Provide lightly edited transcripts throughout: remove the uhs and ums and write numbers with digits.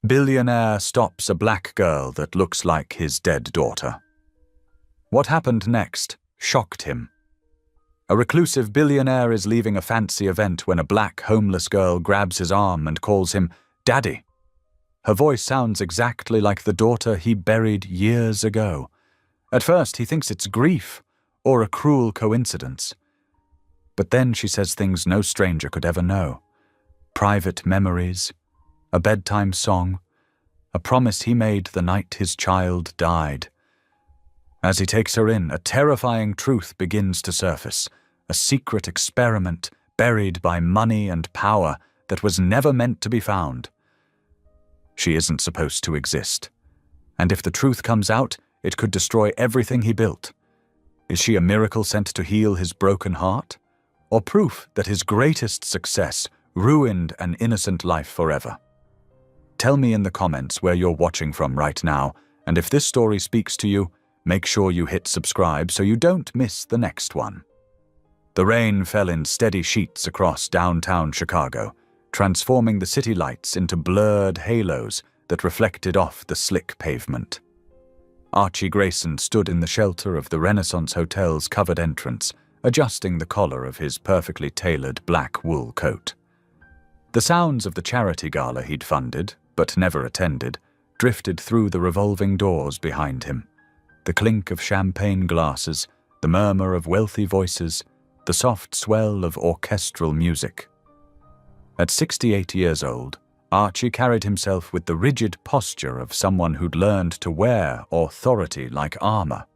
Billionaire stops a black girl that looks like his dead daughter. What happened next shocked him. A reclusive billionaire is leaving a fancy event when a black homeless girl grabs his arm and calls him Daddy. Her voice sounds exactly like the daughter he buried years ago. At first, he thinks it's grief or a cruel coincidence. But then she says things no stranger could ever know. Private memories, a bedtime song, a promise he made the night his child died. As he takes her in, a terrifying truth begins to surface, a secret experiment buried by money and power that was never meant to be found. She isn't supposed to exist, and if the truth comes out, it could destroy everything he built. Is she a miracle sent to heal his broken heart, or proof that his greatest success ruined an innocent life forever? Tell me in the comments where you're watching from right now, and if this story speaks to you, make sure you hit subscribe so you don't miss the next one. The rain fell in steady sheets across downtown Chicago, transforming the city lights into blurred halos that reflected off the slick pavement. Archie Grayson stood in the shelter of the Renaissance Hotel's covered entrance, adjusting the collar of his perfectly tailored black wool coat. The sounds of the charity gala he'd funded, but never attended, drifted through the revolving doors behind him. The clink of champagne glasses, the murmur of wealthy voices, the soft swell of orchestral music. At 68 years old, Archie carried himself with the rigid posture of someone who'd learned to wear authority like armor.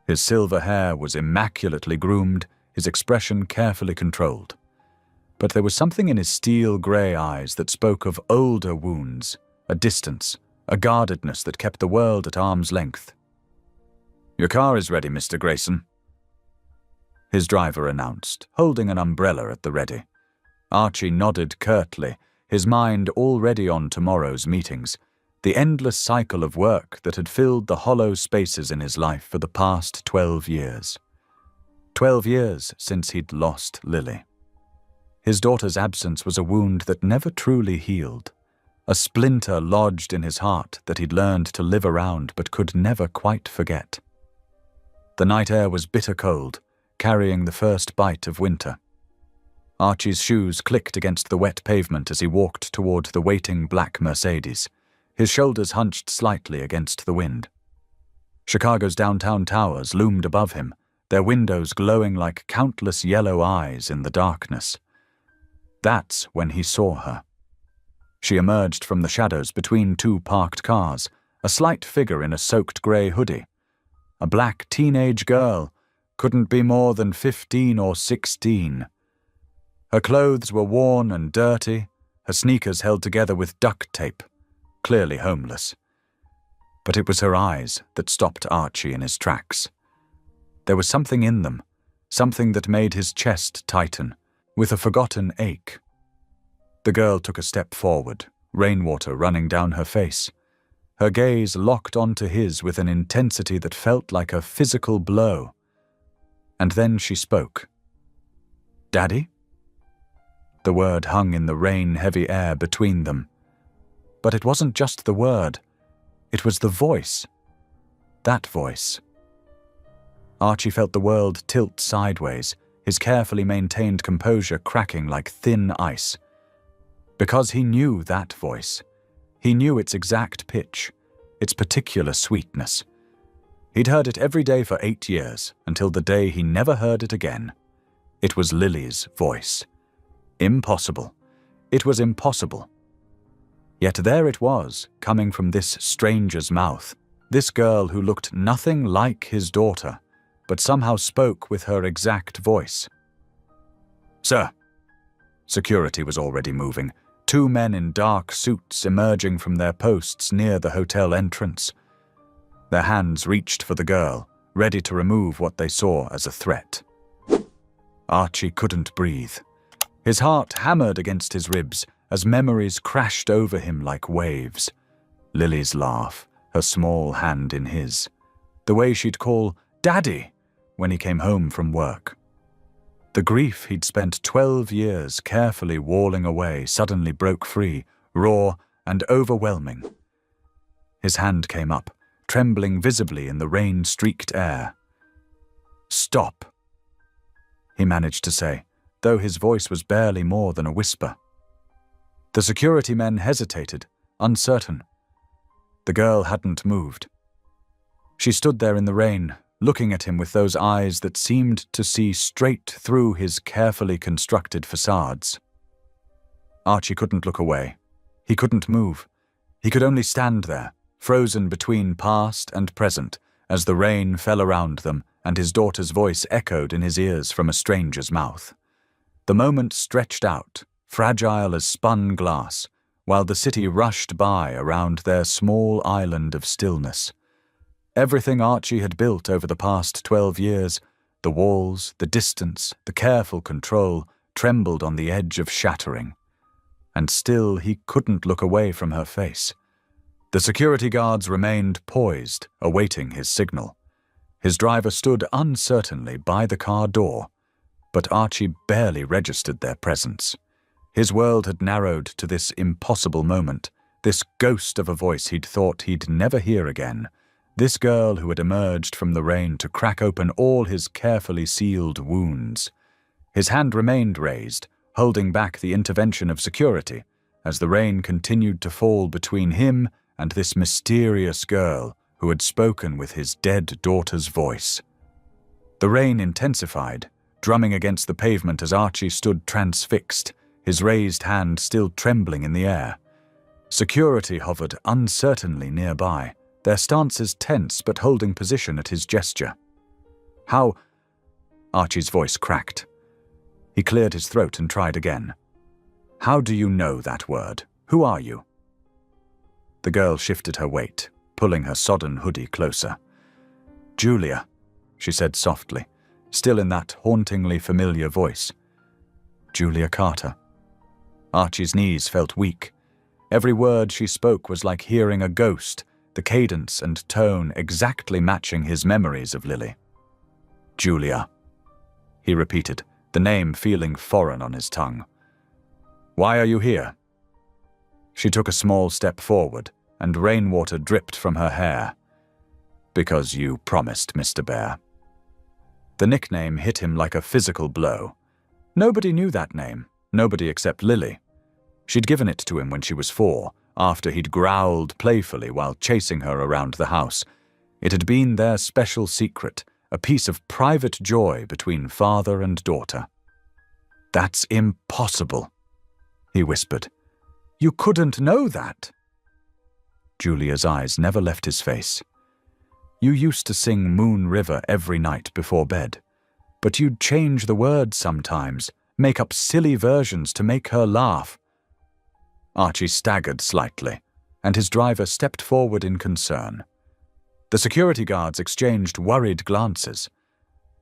His silver hair was immaculately groomed, his expression carefully controlled. But there was something in his steel-grey eyes that spoke of older wounds, a distance, a guardedness that kept the world at arm's length. "Your car is ready, Mr. Grayson," his driver announced, holding an umbrella at the ready. Archie nodded curtly, his mind already on tomorrow's meetings, the endless cycle of work that had filled the hollow spaces in his life for the past 12 years. 12 years since he'd lost Lily. His daughter's absence was a wound that never truly healed, a splinter lodged in his heart that he'd learned to live around but could never quite forget. The night air was bitter cold, carrying the first bite of winter. Archie's shoes clicked against the wet pavement as he walked toward the waiting black Mercedes, his shoulders hunched slightly against the wind. Chicago's downtown towers loomed above him, their windows glowing like countless yellow eyes in the darkness. That's when he saw her. She emerged from the shadows between two parked cars, a slight figure in a soaked grey hoodie. A black teenage girl, couldn't be more than 15 or 16. Her clothes were worn and dirty, her sneakers held together with duct tape, clearly homeless. But it was her eyes that stopped Archie in his tracks. There was something in them, something that made his chest tighten, with a forgotten ache. The girl took a step forward, rainwater running down her face. Her gaze locked onto his with an intensity that felt like a physical blow. And then she spoke. "Daddy?" The word hung in the rain-heavy air between them. But it wasn't just the word. It was the voice. That voice. Archie felt the world tilt sideways, his carefully maintained composure cracking like thin ice. Because he knew that voice. He knew its exact pitch, its particular sweetness. He'd heard it every day for 8 years, until the day he never heard it again. It was Lily's voice. Impossible. It was impossible. Yet there it was, coming from this stranger's mouth, this girl who looked nothing like his daughter, but somehow spoke with her exact voice. "Sir." Security was already moving, 2 men in dark suits emerging from their posts near the hotel entrance. Their hands reached for the girl, ready to remove what they saw as a threat. Archie couldn't breathe. His heart hammered against his ribs as memories crashed over him like waves. Lily's laugh, her small hand in his. The way she'd call "Daddy" when he came home from work. The grief he'd spent 12 years carefully walling away suddenly broke free, raw and overwhelming. His hand came up, trembling visibly in the rain-streaked air. "Stop," he managed to say, though his voice was barely more than a whisper. The security men hesitated, uncertain. The girl hadn't moved. She stood there in the rain, looking at him with those eyes that seemed to see straight through his carefully constructed facades. Archie couldn't look away. He couldn't move. He could only stand there, frozen between past and present, as the rain fell around them and his daughter's voice echoed in his ears from a stranger's mouth. The moment stretched out, fragile as spun glass, while the city rushed by around their small island of stillness. Everything Archie had built over the past 12 years, the walls, the distance, the careful control, trembled on the edge of shattering. And still he couldn't look away from her face. The security guards remained poised, awaiting his signal. His driver stood uncertainly by the car door, but Archie barely registered their presence. His world had narrowed to this impossible moment, this ghost of a voice he'd thought he'd never hear again, this girl who had emerged from the rain to crack open all his carefully sealed wounds. His hand remained raised, holding back the intervention of security, as the rain continued to fall between him and this mysterious girl who had spoken with his dead daughter's voice. The rain intensified, drumming against the pavement as Archie stood transfixed, his raised hand still trembling in the air. Security hovered uncertainly nearby, their stances tense but holding position at his gesture. "How—" Archie's voice cracked. He cleared his throat and tried again. "How do you know that word? Who are you?" The girl shifted her weight, pulling her sodden hoodie closer. "Julia," she said softly, still in that hauntingly familiar voice. "Julia Carter." Archie's knees felt weak. Every word she spoke was like hearing a ghost, the cadence and tone exactly matching his memories of Lily. "Julia," he repeated, the name feeling foreign on his tongue. "Why are you here?" She took a small step forward, and rainwater dripped from her hair. "Because you promised, Mr. Bear." The nickname hit him like a physical blow. Nobody knew that name, nobody except Lily. She'd given it to him when she was 4, after he'd growled playfully while chasing her around the house. It had been their special secret, a piece of private joy between father and daughter. "That's impossible," he whispered. "You couldn't know that." Julia's eyes never left his face. "You used to sing Moon River every night before bed, but you'd change the words sometimes, make up silly versions to make her laugh." Archie staggered slightly, and his driver stepped forward in concern. The security guards exchanged worried glances,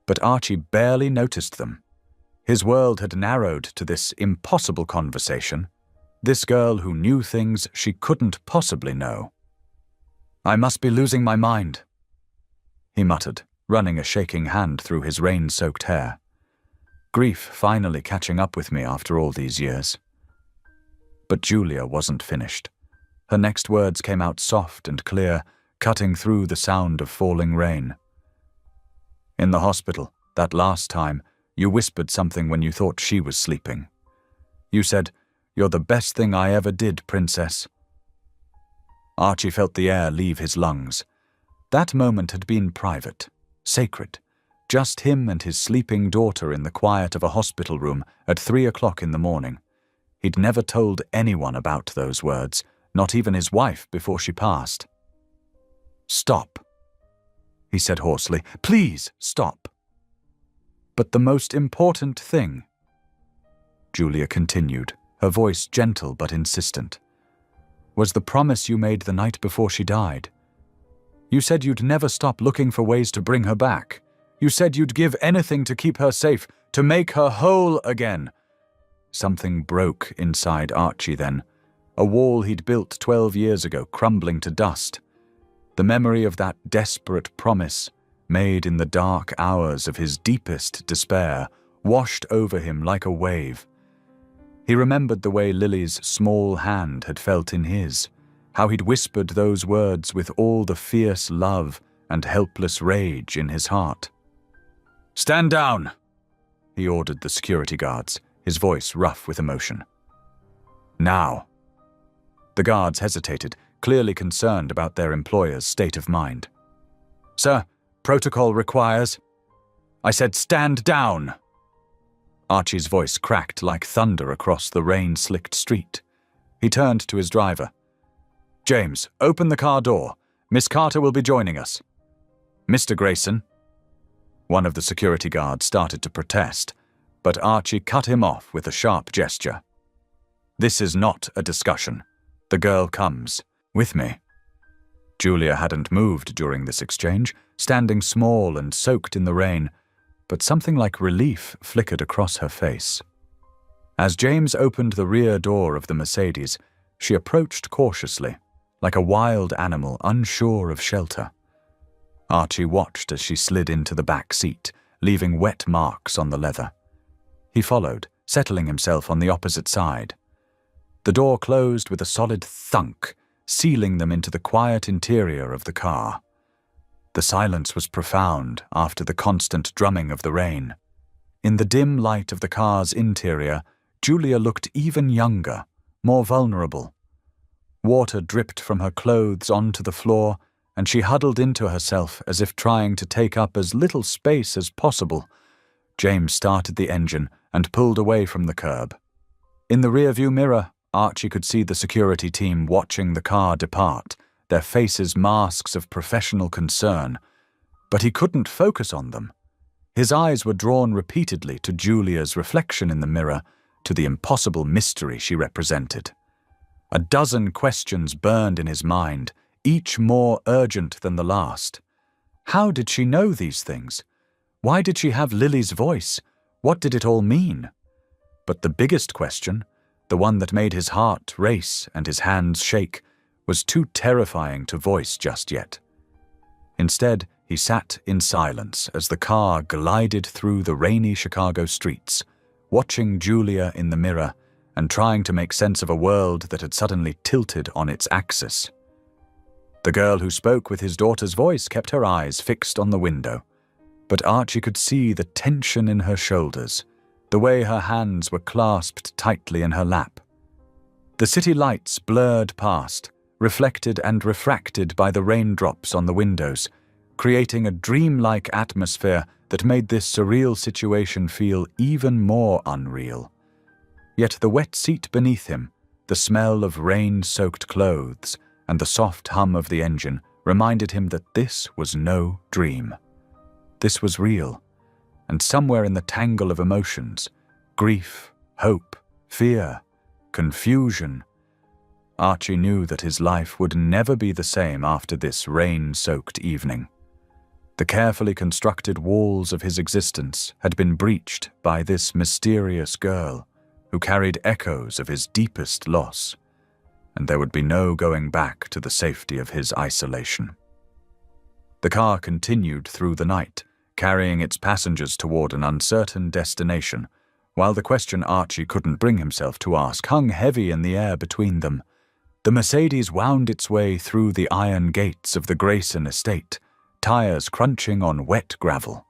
but Archie barely noticed them. His world had narrowed to this impossible conversation, this girl who knew things she couldn't possibly know. "I must be losing my mind," he muttered, running a shaking hand through his rain-soaked hair. "Grief finally catching up with me after all these years." But Julia wasn't finished. Her next words came out soft and clear, cutting through the sound of falling rain. "In the hospital, that last time, you whispered something when you thought she was sleeping. You said, 'You're the best thing I ever did, Princess.'" Archie felt the air leave his lungs. That moment had been private, sacred, just him and his sleeping daughter in the quiet of a hospital room at 3 o'clock in the morning. He'd never told anyone about those words, not even his wife before she passed. "Stop," he said hoarsely. "Please, stop." "But the most important thing," Julia continued, her voice gentle but insistent, "was the promise you made the night before she died. You said you'd never stop looking for ways to bring her back. You said you'd give anything to keep her safe, to make her whole again." Something broke inside Archie then, a wall he'd built 12 years ago crumbling to dust. The memory of that desperate promise, made in the dark hours of his deepest despair, washed over him like a wave. He remembered the way Lily's small hand had felt in his, how he'd whispered those words with all the fierce love and helpless rage in his heart. "Stand down!" he ordered the security guards, his voice rough with emotion. "Now." The guards hesitated, clearly concerned about their employer's state of mind. "Sir, protocol requires—" "I said stand down!" Archie's voice cracked like thunder across the rain-slicked street. He turned to his driver. "James, open the car door. Miss Carter will be joining us." "Mr. Grayson." One of the security guards started to protest, but Archie cut him off with a sharp gesture. "This is not a discussion. The girl comes. With me." Julia hadn't moved during this exchange, standing small and soaked in the rain, but something like relief flickered across her face. As James opened the rear door of the Mercedes, she approached cautiously, like a wild animal unsure of shelter. Archie watched as she slid into the back seat, leaving wet marks on the leather. He followed, settling himself on the opposite side. The door closed with a solid thunk, sealing them into the quiet interior of the car. The silence was profound after the constant drumming of the rain. In the dim light of the car's interior, Julia looked even younger, more vulnerable. Water dripped from her clothes onto the floor, and she huddled into herself as if trying to take up as little space as possible. James started the engine and pulled away from the curb. In the rearview mirror, Archie could see the security team watching the car depart, their faces masks of professional concern. But he couldn't focus on them. His eyes were drawn repeatedly to Julia's reflection in the mirror, to the impossible mystery she represented. A dozen questions burned in his mind, each more urgent than the last. How did she know these things? Why did she have Lily's voice? What did it all mean? But the biggest question, the one that made his heart race and his hands shake, was too terrifying to voice just yet. Instead, he sat in silence as the car glided through the rainy Chicago streets, watching Julia in the mirror and trying to make sense of a world that had suddenly tilted on its axis. The girl who spoke with his daughter's voice kept her eyes fixed on the window, but Archie could see the tension in her shoulders, the way her hands were clasped tightly in her lap. The city lights blurred past, reflected and refracted by the raindrops on the windows, creating a dreamlike atmosphere that made this surreal situation feel even more unreal. Yet the wet seat beneath him, the smell of rain-soaked clothes, and the soft hum of the engine reminded him that this was no dream. This was real, and somewhere in the tangle of emotions, grief, hope, fear, confusion, Archie knew that his life would never be the same after this rain-soaked evening. The carefully constructed walls of his existence had been breached by this mysterious girl who carried echoes of his deepest loss, and there would be no going back to the safety of his isolation. The car continued through the night, carrying its passengers toward an uncertain destination, while the question Archie couldn't bring himself to ask hung heavy in the air between them. The Mercedes wound its way through the iron gates of the Grayson estate, tires crunching on wet gravel.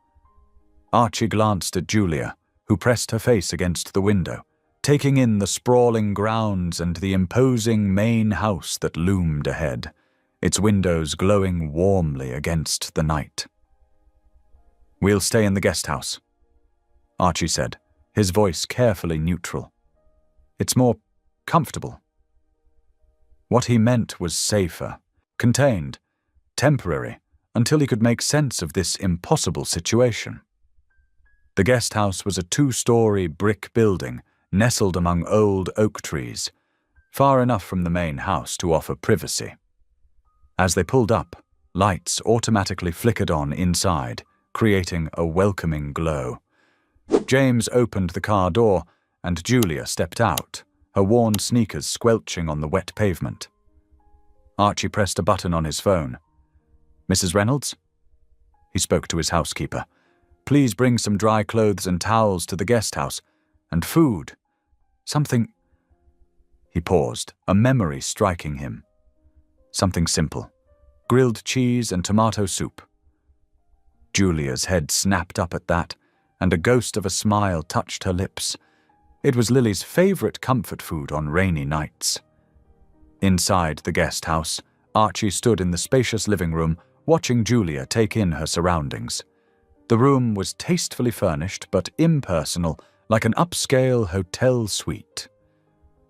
Archie glanced at Julia, who pressed her face against the window, taking in the sprawling grounds and the imposing main house that loomed ahead, its windows glowing warmly against the night. "We'll stay in the guest house," Archie said, his voice carefully neutral. "It's more comfortable." What he meant was safer, contained, temporary, until he could make sense of this impossible situation. The guest house was a 2-story brick building nestled among old oak trees, far enough from the main house to offer privacy. As they pulled up, lights automatically flickered on inside, creating a welcoming glow. James opened the car door, and Julia stepped out, her worn sneakers squelching on the wet pavement. Archie pressed a button on his phone. "Mrs. Reynolds?" He spoke to his housekeeper. "Please bring some dry clothes and towels to the guest house, and food. Something... He paused, a memory striking him. Something simple. Grilled cheese and tomato soup. Julia's head snapped up at that, and a ghost of a smile touched her lips. It was Lily's favorite comfort food on rainy nights. Inside the guest house, Archie stood in the spacious living room, watching Julia take in her surroundings. The room was tastefully furnished but impersonal, like an upscale hotel suite.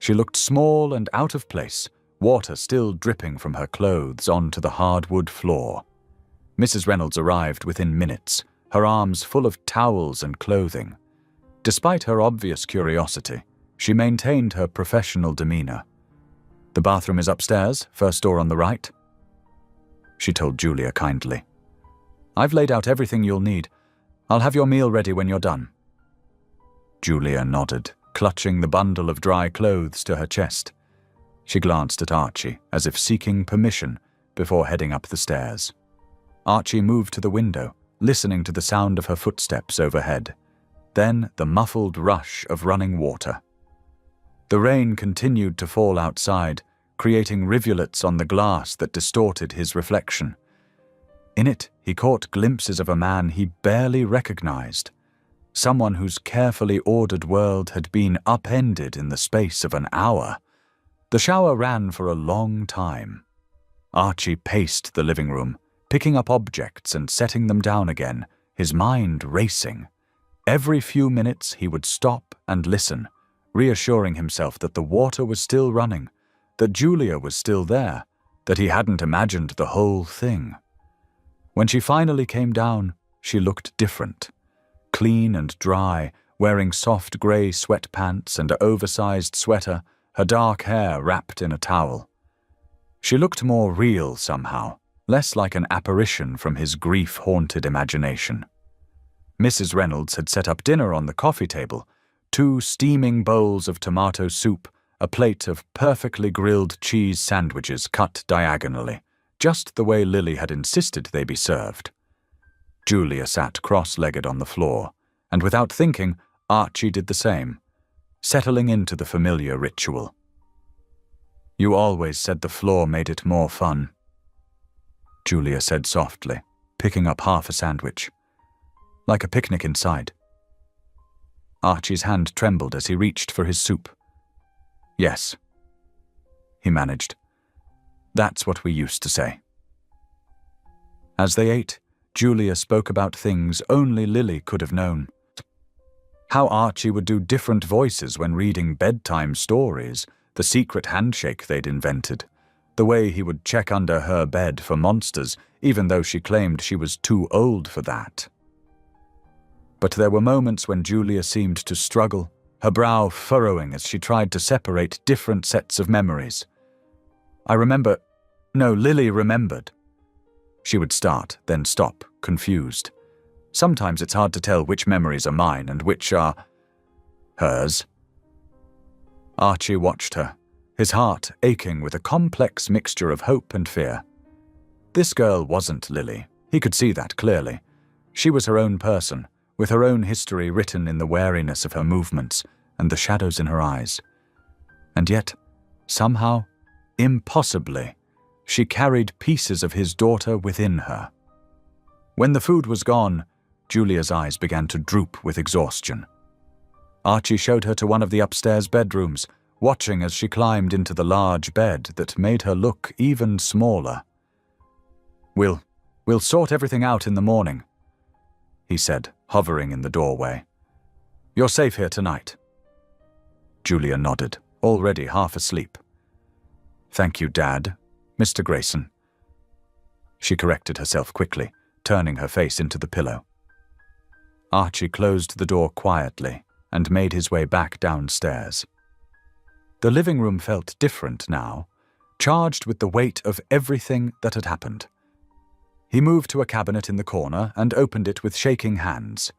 She looked small and out of place, water still dripping from her clothes onto the hardwood floor. Mrs. Reynolds arrived within minutes, her arms full of towels and clothing. Despite her obvious curiosity, she maintained her professional demeanor. "The bathroom is upstairs, first door on the right," she told Julia kindly. "I've laid out everything you'll need. I'll have your meal ready when you're done." Julia nodded, clutching the bundle of dry clothes to her chest. She glanced at Archie, as if seeking permission, before heading up the stairs. Archie moved to the window, listening to the sound of her footsteps overhead. Then the muffled rush of running water. The rain continued to fall outside, creating rivulets on the glass that distorted his reflection. In it, he caught glimpses of a man he barely recognized, someone whose carefully ordered world had been upended in the space of an hour. The shower ran for a long time. Archie paced the living room, picking up objects and setting them down again, his mind racing. Every few minutes he would stop and listen, reassuring himself that the water was still running, that Julia was still there, that he hadn't imagined the whole thing. When she finally came down, she looked different. Clean and dry, wearing soft grey sweatpants and an oversized sweater, her dark hair wrapped in a towel. She looked more real somehow, less like an apparition from his grief-haunted imagination. Mrs. Reynolds had set up dinner on the coffee table, 2 steaming bowls of tomato soup, a plate of perfectly grilled cheese sandwiches cut diagonally, just the way Lily had insisted they be served. Julia sat cross-legged on the floor, and without thinking, Archie did the same, settling into the familiar ritual. "You always said the floor made it more fun," Julia said softly, picking up half a sandwich. "Like a picnic inside." Archie's hand trembled as he reached for his soup. "Yes," he managed. "That's what we used to say." As they ate, Julia spoke about things only Lily could have known. How Archie would do different voices when reading bedtime stories, the secret handshake they'd invented, the way he would check under her bed for monsters, even though she claimed she was too old for that. But there were moments when Julia seemed to struggle, her brow furrowing as she tried to separate different sets of memories. Lily remembered. She would start, then stop, confused. Sometimes it's hard to tell which memories are mine and which are hers. Archie watched her, his heart aching with a complex mixture of hope and fear. This girl wasn't Lily. He could see that clearly. She was her own person, with her own history written in the wariness of her movements and the shadows in her eyes. And yet, somehow, impossibly, she carried pieces of his daughter within her. When the food was gone, Julia's eyes began to droop with exhaustion. Archie showed her to one of the upstairs bedrooms, watching as she climbed into the large bed that made her look even smaller. We'll sort everything out in the morning," he said, hovering in the doorway. "You're safe here tonight." Julia nodded, already half asleep. "Thank you, Dad. Mr. Grayson." She corrected herself quickly, turning her face into the pillow. Archie closed the door quietly and made his way back downstairs. The living room felt different now, charged with the weight of everything that had happened. He moved to a cabinet in the corner and opened it with shaking hands.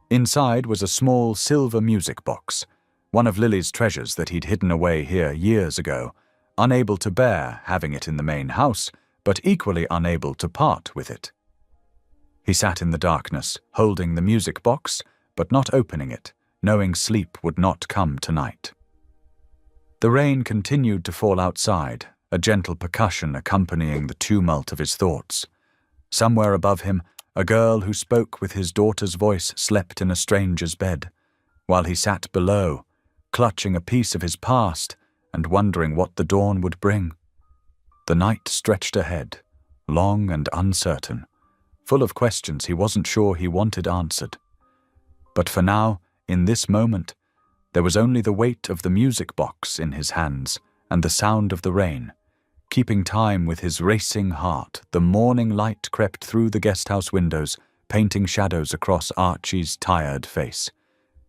Inside was a small silver music box, one of Lily's treasures that he'd hidden away here years ago, unable to bear having it in the main house, but equally unable to part with it. He sat in the darkness, holding the music box, but not opening it, knowing sleep would not come tonight. The rain continued to fall outside, a gentle percussion accompanying the tumult of his thoughts. Somewhere above him, a girl who spoke with his daughter's voice slept in a stranger's bed, while he sat below, clutching a piece of his past and wondering what the dawn would bring. The night stretched ahead, long and uncertain, full of questions he wasn't sure he wanted answered. But for now, in this moment, there was only the weight of the music box in his hands and the sound of the rain. Keeping time with his racing heart, the morning light crept through the guesthouse windows, painting shadows across Archie's tired face.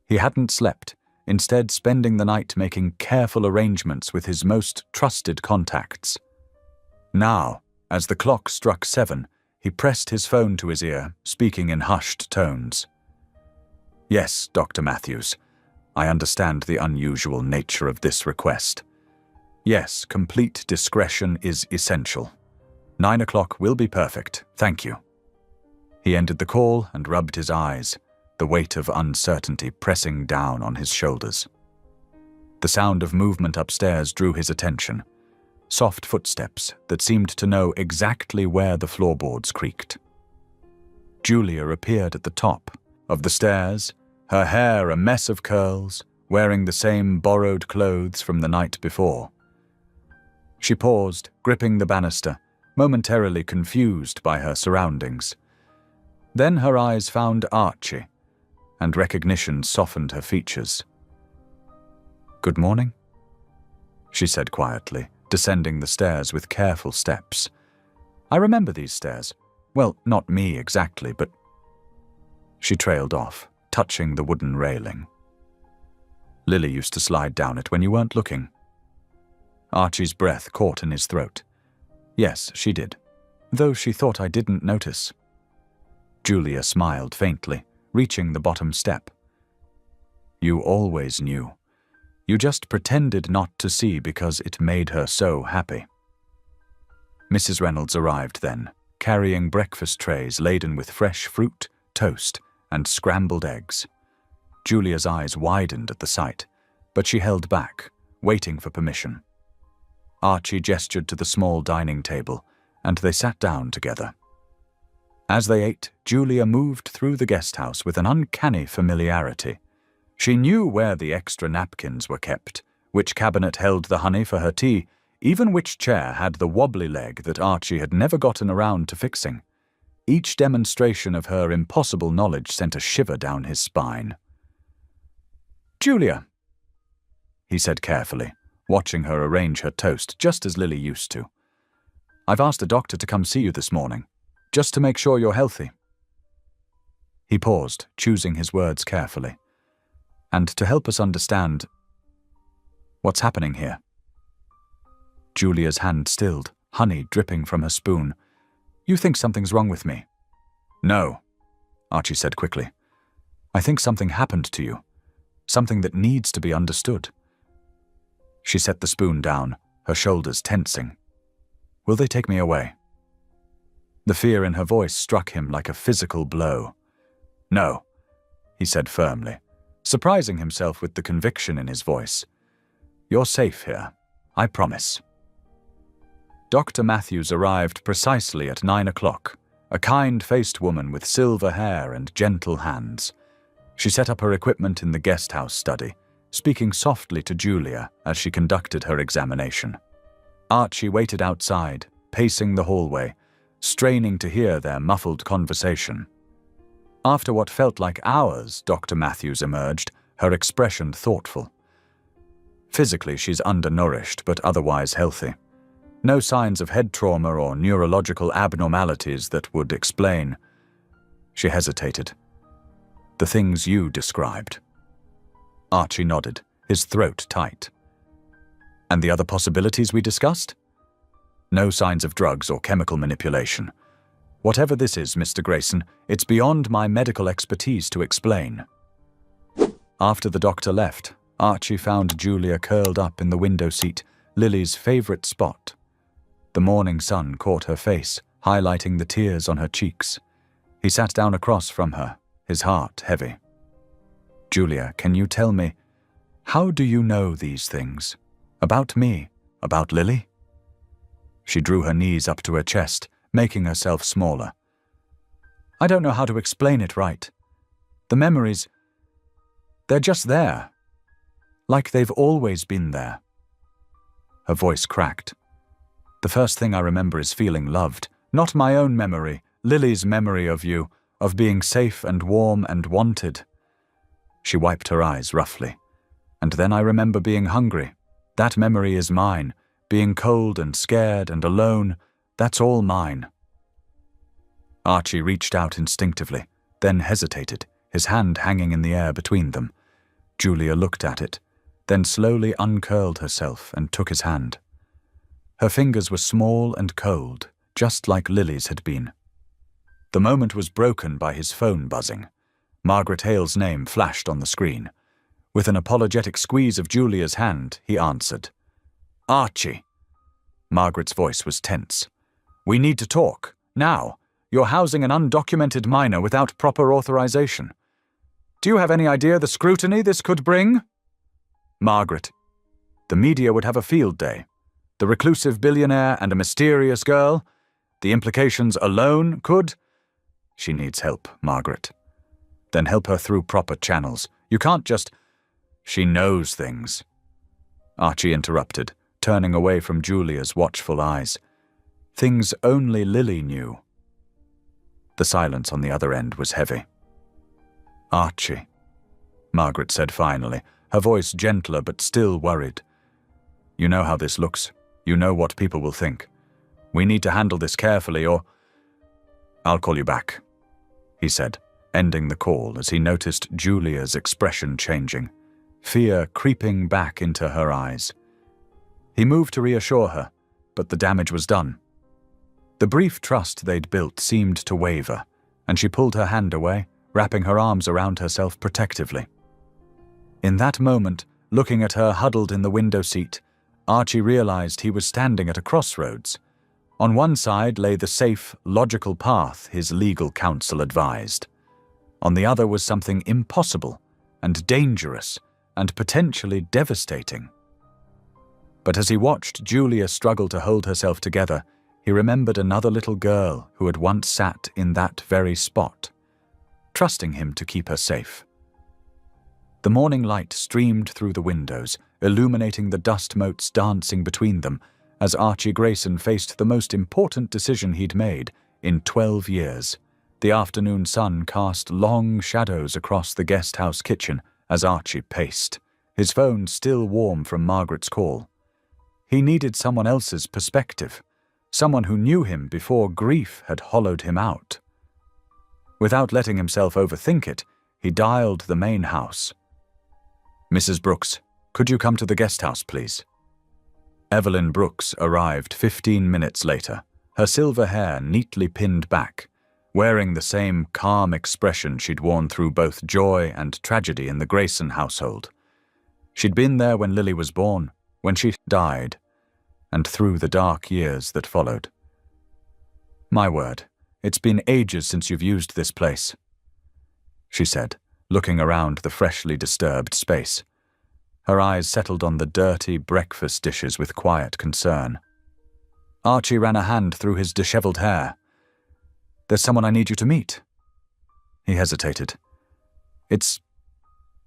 He hadn't slept, instead spending the night making careful arrangements with his most trusted contacts. Now, as the clock struck 7, he pressed his phone to his ear, speaking in hushed tones. "Yes, Dr. Matthews. I understand the unusual nature of this request. Yes, complete discretion is essential. 9 o'clock will be perfect, thank you." He ended the call and rubbed his eyes, the weight of uncertainty pressing down on his shoulders. The sound of movement upstairs drew his attention. Soft footsteps that seemed to know exactly where the floorboards creaked. Julia appeared at the top of the stairs, her hair a mess of curls, wearing the same borrowed clothes from the night before. She paused, gripping the banister, momentarily confused by her surroundings. Then her eyes found Archie, and recognition softened her features. "Good morning," she said quietly, descending the stairs with careful steps. "I remember these stairs. Well, not me exactly, but—" She trailed off, touching the wooden railing. "Lily used to slide down it when you weren't looking." Archie's breath caught in his throat. "Yes, she did, though she thought I didn't notice." Julia smiled faintly, reaching the bottom step. "You always knew. You just pretended not to see because it made her so happy." Mrs. Reynolds arrived then, carrying breakfast trays laden with fresh fruit, toast, and scrambled eggs. Julia's eyes widened at the sight, but she held back, waiting for permission. Archie gestured to the small dining table, and they sat down together. As they ate, Julia moved through the guest house with an uncanny familiarity. She knew where the extra napkins were kept, which cabinet held the honey for her tea, even which chair had the wobbly leg that Archie had never gotten around to fixing. Each demonstration of her impossible knowledge sent a shiver down his spine. "Julia," he said carefully, watching her arrange her toast just as Lily used to. "I've asked a doctor to come see you this morning, just to make sure you're healthy." He paused, choosing his words carefully. "And to help us understand what's happening here." Julia's hand stilled, honey dripping from her spoon. "You think something's wrong with me?" "No," Archie said quickly. "I think something happened to you, something that needs to be understood." She set the spoon down, her shoulders tensing. "Will they take me away?" The fear in her voice struck him like a physical blow. "No," he said firmly, surprising himself with the conviction in his voice. "You're safe here, I promise." Dr. Matthews arrived precisely at 9 o'clock, a kind-faced woman with silver hair and gentle hands. She set up her equipment in the guest house study, speaking softly to Julia as she conducted her examination. Archie waited outside, pacing the hallway, straining to hear their muffled conversation. After what felt like hours, Dr. Matthews emerged, her expression thoughtful. Physically, she's undernourished, but otherwise healthy. No signs of head trauma or neurological abnormalities that would explain. She hesitated. "The things you described." Archie nodded, his throat tight. "And the other possibilities we discussed?" "No signs of drugs or chemical manipulation. Whatever this is, Mr. Grayson, it's beyond my medical expertise to explain." After the doctor left, Archie found Julia curled up in the window seat, Lily's favorite spot. The morning sun caught her face, highlighting the tears on her cheeks. He sat down across from her, his heart heavy. "Julia, can you tell me, how do you know these things? About me? About Lily? She drew her knees up to her chest, making herself smaller. I don't know how to explain it right. The memories, they're just there. Like they've always been there. Her voice cracked. The first thing I remember is feeling loved. Not my own memory, Lily's memory of you, of being safe and warm and wanted. She wiped her eyes roughly. And then I remember being hungry. That memory is mine. Being cold and scared and alone, that's all mine. Archie reached out instinctively, then hesitated, his hand hanging in the air between them. Julia looked at it, then slowly uncurled herself and took his hand. Her fingers were small and cold, just like Lily's had been. The moment was broken by his phone buzzing. Margaret Hale's name flashed on the screen. With an apologetic squeeze of Julia's hand, he answered. Archie. Margaret's voice was tense. We need to talk. Now. You're housing an undocumented minor without proper authorization. Do you have any idea the scrutiny this could bring? Margaret. The media would have a field day. The reclusive billionaire and a mysterious girl. The implications alone could... She needs help, Margaret. Then help her through proper channels. You can't just... She knows things. Archie interrupted, turning away from Julia's watchful eyes. Things only Lily knew. The silence on the other end was heavy. Archie, Margaret said finally, her voice gentler but still worried. You know how this looks. You know what people will think. We need to handle this carefully or... I'll call you back, he said, ending the call as he noticed Julia's expression changing, fear creeping back into her eyes. He moved to reassure her, but the damage was done. The brief trust they'd built seemed to waver, and she pulled her hand away, wrapping her arms around herself protectively. In that moment, looking at her huddled in the window seat, Archie realized he was standing at a crossroads. On one side lay the safe, logical path his legal counsel advised. On the other was something impossible and dangerous and potentially devastating. But as he watched Julia struggle to hold herself together, he remembered another little girl who had once sat in that very spot, trusting him to keep her safe. The morning light streamed through the windows, illuminating the dust motes dancing between them, as Archie Grayson faced the most important decision he'd made in 12 years. The afternoon sun cast long shadows across the guest house kitchen as Archie paced, his phone still warm from Margaret's call. He needed someone else's perspective, someone who knew him before grief had hollowed him out. Without letting himself overthink it, he dialed the main house. Mrs. Brooks, could you come to the guest house, please? Evelyn Brooks arrived 15 minutes later, her silver hair neatly pinned back, wearing the same calm expression she'd worn through both joy and tragedy in the Grayson household. She'd been there when Lily was born, when she died, and through the dark years that followed. My word, it's been ages since you've used this place, she said, looking around the freshly disturbed space. Her eyes settled on the dirty breakfast dishes with quiet concern. Archie ran a hand through his disheveled hair. There's someone I need you to meet. He hesitated. It's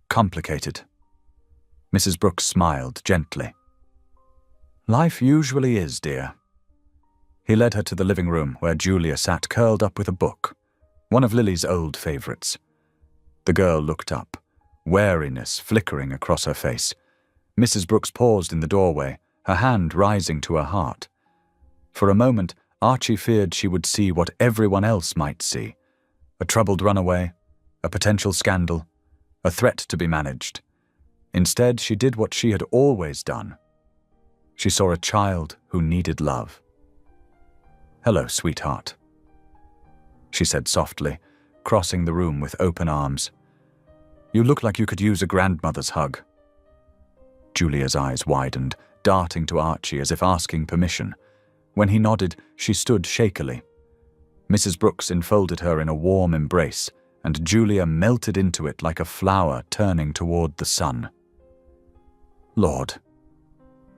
complicated. Mrs. Brooks smiled gently. Life usually is, dear. He led her to the living room where Julia sat curled up with a book, one of Lily's old favorites. The girl looked up, wariness flickering across her face. Mrs. Brooks paused in the doorway, her hand rising to her heart. For a moment, Archie feared she would see what everyone else might see. A troubled runaway, a potential scandal, a threat to be managed. Instead, she did what she had always done. She saw a child who needed love. Hello, sweetheart, she said softly, crossing the room with open arms. You look like you could use a grandmother's hug. Julia's eyes widened, darting to Archie as if asking permission. When he nodded, she stood shakily. Mrs. Brooks enfolded her in a warm embrace, and Julia melted into it like a flower turning toward the sun. Lord,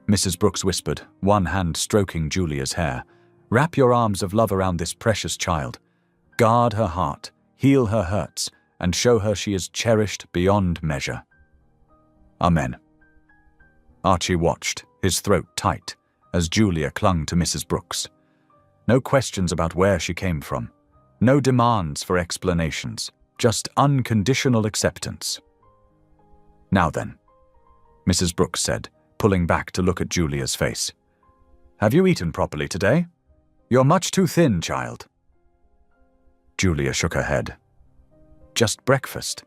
Mrs. Brooks whispered, one hand stroking Julia's hair. "Wrap your arms of love around this precious child. Guard her heart, heal her hurts, and show her she is cherished beyond measure." Amen. Archie watched, his throat tight, as Julia clung to Mrs. Brooks. No questions about where she came from. No demands for explanations. Just unconditional acceptance. "Now then," Mrs. Brooks said, pulling back to look at Julia's face. "Have you eaten properly today? You're much too thin, child." Julia shook her head. "Just breakfast."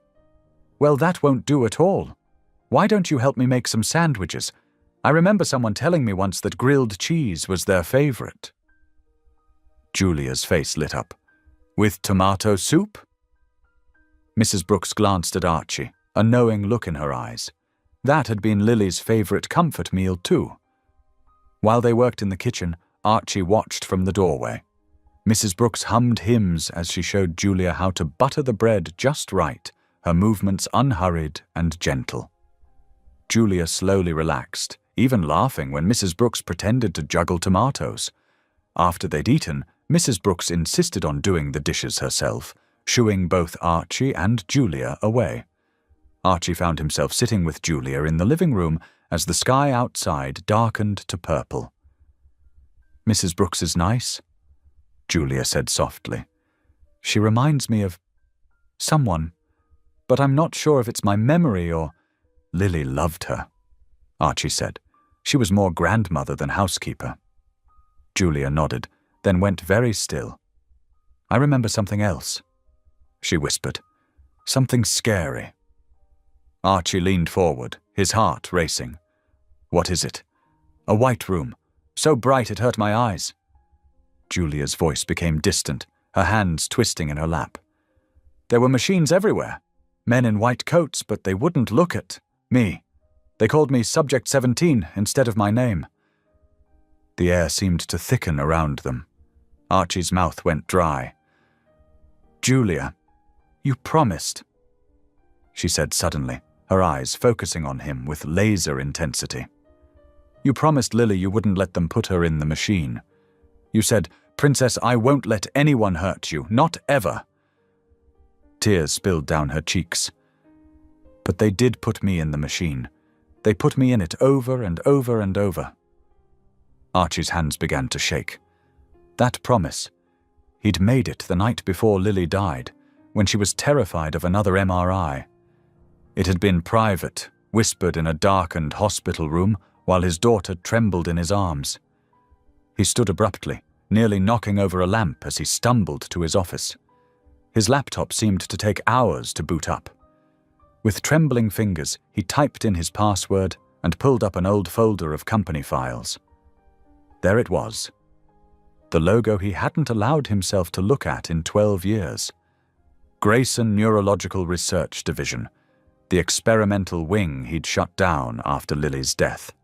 "Well, that won't do at all. Why don't you help me make some sandwiches? I remember someone telling me once that grilled cheese was their favorite." Julia's face lit up. "With tomato soup?" Mrs. Brooks glanced at Archie, a knowing look in her eyes. That had been Lily's favorite comfort meal too. While they worked in the kitchen, Archie watched from the doorway. Mrs. Brooks hummed hymns as she showed Julia how to butter the bread just right, her movements unhurried and gentle. Julia slowly relaxed, even laughing when Mrs. Brooks pretended to juggle tomatoes. After they'd eaten, Mrs. Brooks insisted on doing the dishes herself, shooing both Archie and Julia away. Archie found himself sitting with Julia in the living room as the sky outside darkened to purple. "Mrs. Brooks is nice," Julia said softly. "She reminds me of someone, but I'm not sure if it's my memory or—" "Lily loved her," Archie said. "She was more grandmother than housekeeper." Julia nodded, then went very still. "I remember something else," she whispered. "Something scary." Archie leaned forward, his heart racing. "What is it?" "A white room. So bright it hurt my eyes." Julia's voice became distant, her hands twisting in her lap. "There were machines everywhere. Men in white coats, but they wouldn't look at me. They called me Subject 17 instead of my name." The air seemed to thicken around them. Archie's mouth went dry. "Julia, you promised," she said suddenly, her eyes focusing on him with laser intensity. "You promised Lily you wouldn't let them put her in the machine. You said, 'Princess, I won't let anyone hurt you, not ever.'" Tears spilled down her cheeks. "But they did put me in the machine. They put me in it over and over and over." Archie's hands began to shake. That promise. He'd made it the night before Lily died, when she was terrified of another MRI. It had been private, whispered in a darkened hospital room while his daughter trembled in his arms. He stood abruptly, nearly knocking over a lamp as he stumbled to his office. His laptop seemed to take hours to boot up. With trembling fingers, he typed in his password and pulled up an old folder of company files. There it was. The logo he hadn't allowed himself to look at in 12 years. Grayson Neurological Research Division, the experimental wing he'd shut down after Lily's death.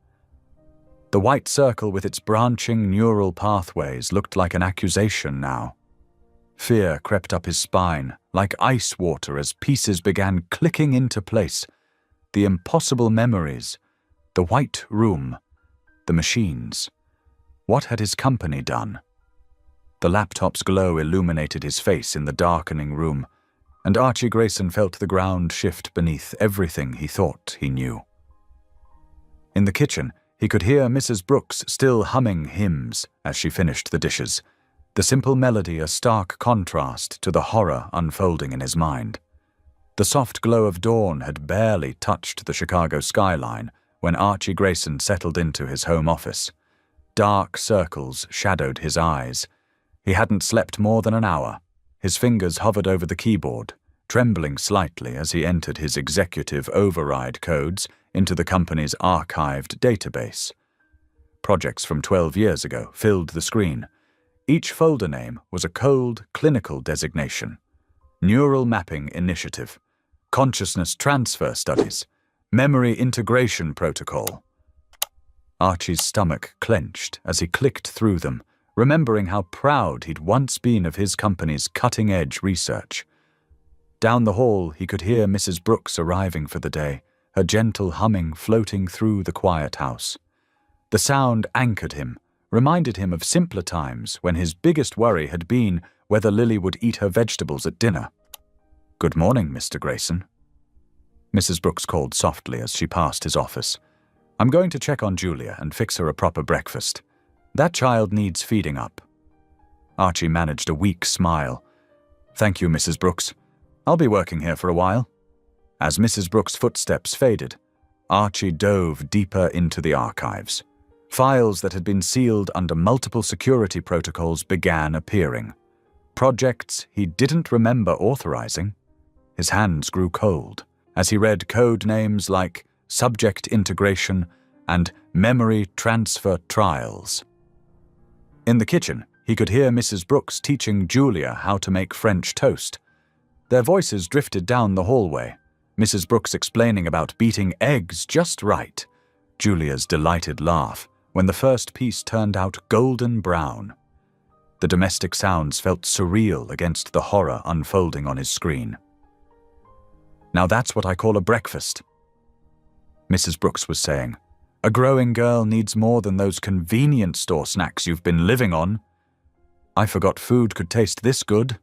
The white circle with its branching neural pathways looked like an accusation now. Fear crept up his spine, like ice water as pieces began clicking into place. The impossible memories, the white room, the machines. What had his company done? The laptop's glow illuminated his face in the darkening room, and Archie Grayson felt the ground shift beneath everything he thought he knew. In the kitchen, he could hear Mrs. Brooks still humming hymns as she finished the dishes, the simple melody a stark contrast to the horror unfolding in his mind. The soft glow of dawn had barely touched the Chicago skyline when Archie Grayson settled into his home office. Dark circles shadowed his eyes. He hadn't slept more than an hour. His fingers hovered over the keyboard, trembling slightly as he entered his executive override codes into the company's archived database. Projects from 12 years ago filled the screen. Each folder name was a cold, clinical designation. Neural Mapping Initiative, Consciousness Transfer Studies, Memory Integration Protocol. Archie's stomach clenched as he clicked through them, remembering how proud he'd once been of his company's cutting-edge research. Down the hall, he could hear Mrs. Brooks arriving for the day, her gentle humming floating through the quiet house. The sound anchored him, reminded him of simpler times when his biggest worry had been whether Lily would eat her vegetables at dinner. "Good morning, Mr. Grayson." Mrs. Brooks called softly as she passed his office. "I'm going to check on Julia and fix her a proper breakfast. That child needs feeding up." Archie managed a weak smile. "Thank you, Mrs. Brooks. I'll be working here for a while." As Mrs. Brooks' footsteps faded, Archie dove deeper into the archives. Files that had been sealed under multiple security protocols began appearing. Projects he didn't remember authorizing. His hands grew cold as he read code names like Subject Integration and Memory Transfer Trials. In the kitchen, he could hear Mrs. Brooks teaching Julia how to make French toast. Their voices drifted down the hallway, Mrs. Brooks explaining about beating eggs just right, Julia's delighted laugh when the first piece turned out golden brown. The domestic sounds felt surreal against the horror unfolding on his screen. "Now that's what I call a breakfast," Mrs. Brooks was saying. "A growing girl needs more than those convenience store snacks you've been living on." "I forgot food could taste this good,"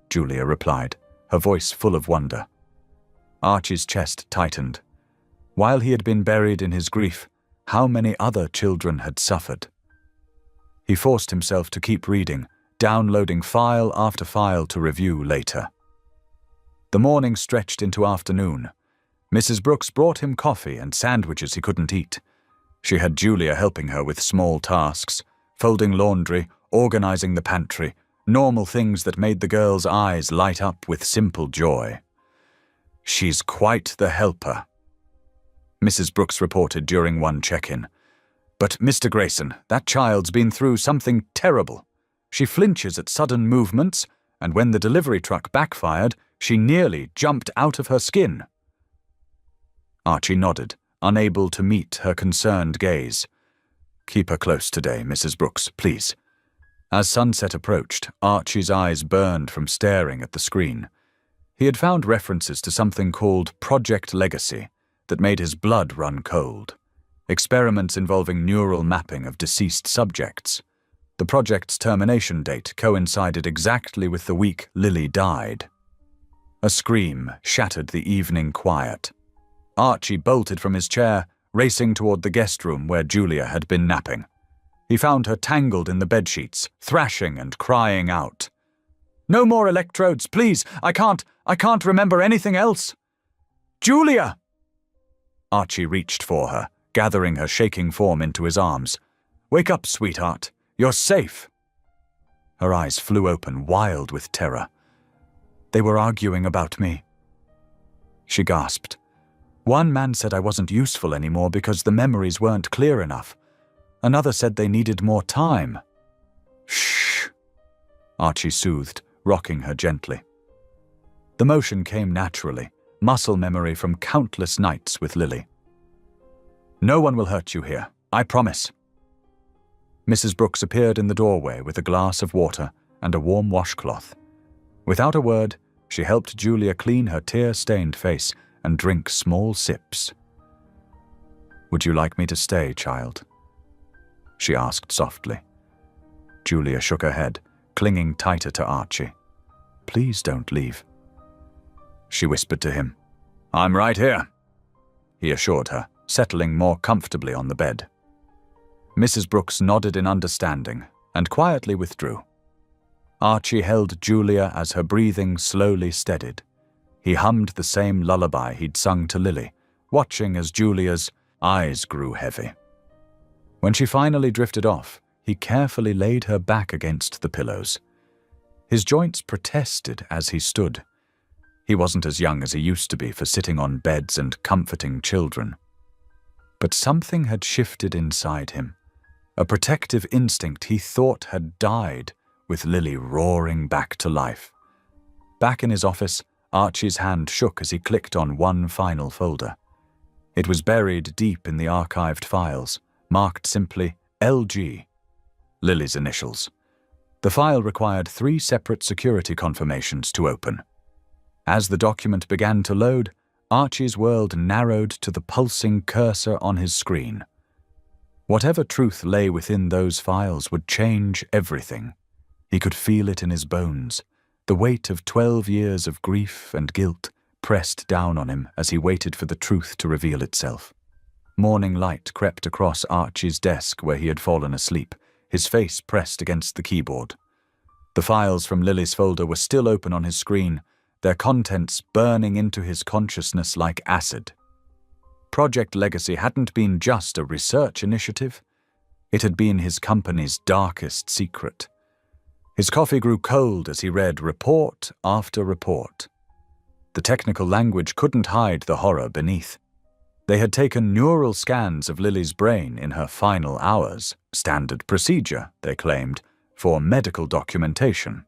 Julia replied, her voice full of wonder. Archie's chest tightened. While he had been buried in his grief, how many other children had suffered? He forced himself to keep reading, downloading file after file to review later. The morning stretched into afternoon. Mrs. Brooks brought him coffee and sandwiches he couldn't eat. She had Julia helping her with small tasks, folding laundry, organizing the pantry, normal things that made the girl's eyes light up with simple joy. "She's quite the helper," Mrs. Brooks reported during one check-in. "But, Mr. Grayson, that child's been through something terrible. She flinches at sudden movements, and when the delivery truck backfired, she nearly jumped out of her skin." Archie nodded, unable to meet her concerned gaze. "Keep her close today, Mrs. Brooks, please." As sunset approached, Archie's eyes burned from staring at the screen. He had found references to something called Project Legacy that made his blood run cold. Experiments involving neural mapping of deceased subjects. The project's termination date coincided exactly with the week Lily died. A scream shattered the evening quiet. Archie bolted from his chair, racing toward the guest room where Julia had been napping. He found her tangled in the bedsheets, thrashing and crying out. "No more electrodes, please! I can't remember anything else!" "Julia!" Archie reached for her, gathering her shaking form into his arms. "Wake up, sweetheart. You're safe." Her eyes flew open, wild with terror. "They were arguing about me," she gasped. "One man said I wasn't useful anymore because the memories weren't clear enough. Another said they needed more time." "Shh," Archie soothed, rocking her gently. The motion came naturally, muscle memory from countless nights with Lily. "No one will hurt you here, I promise." Mrs. Brooks appeared in the doorway with a glass of water and a warm washcloth. Without a word, she helped Julia clean her tear-stained face and drink small sips. "Would you like me to stay, child?" she asked softly. Julia shook her head, clinging tighter to Archie. "Please don't leave." She whispered to him. "I'm right here," he assured her, settling more comfortably on the bed. Mrs. Brooks nodded in understanding and quietly withdrew. Archie held Julia as her breathing slowly steadied. He hummed the same lullaby he'd sung to Lily, watching as Julia's eyes grew heavy. When she finally drifted off, he carefully laid her back against the pillows. His joints protested as he stood. He wasn't as young as he used to be for sitting on beds and comforting children. But something had shifted inside him, a protective instinct he thought had died with Lily roaring back to life. Back in his office, Archie's hand shook as he clicked on one final folder. It was buried deep in the archived files, marked simply LG, Lily's initials. The file required 3 separate security confirmations to open. As the document began to load, Archie's world narrowed to the pulsing cursor on his screen. Whatever truth lay within those files would change everything. He could feel it in his bones, the weight of 12 years of grief and guilt pressed down on him as he waited for the truth to reveal itself. Morning light crept across Archie's desk where he had fallen asleep, his face pressed against the keyboard. The files from Lily's folder were still open on his screen, their contents burning into his consciousness like acid. Project Legacy hadn't been just a research initiative. It had been his company's darkest secret. His coffee grew cold as he read report after report. The technical language couldn't hide the horror beneath. They had taken neural scans of Lily's brain in her final hours, standard procedure, they claimed, for medical documentation.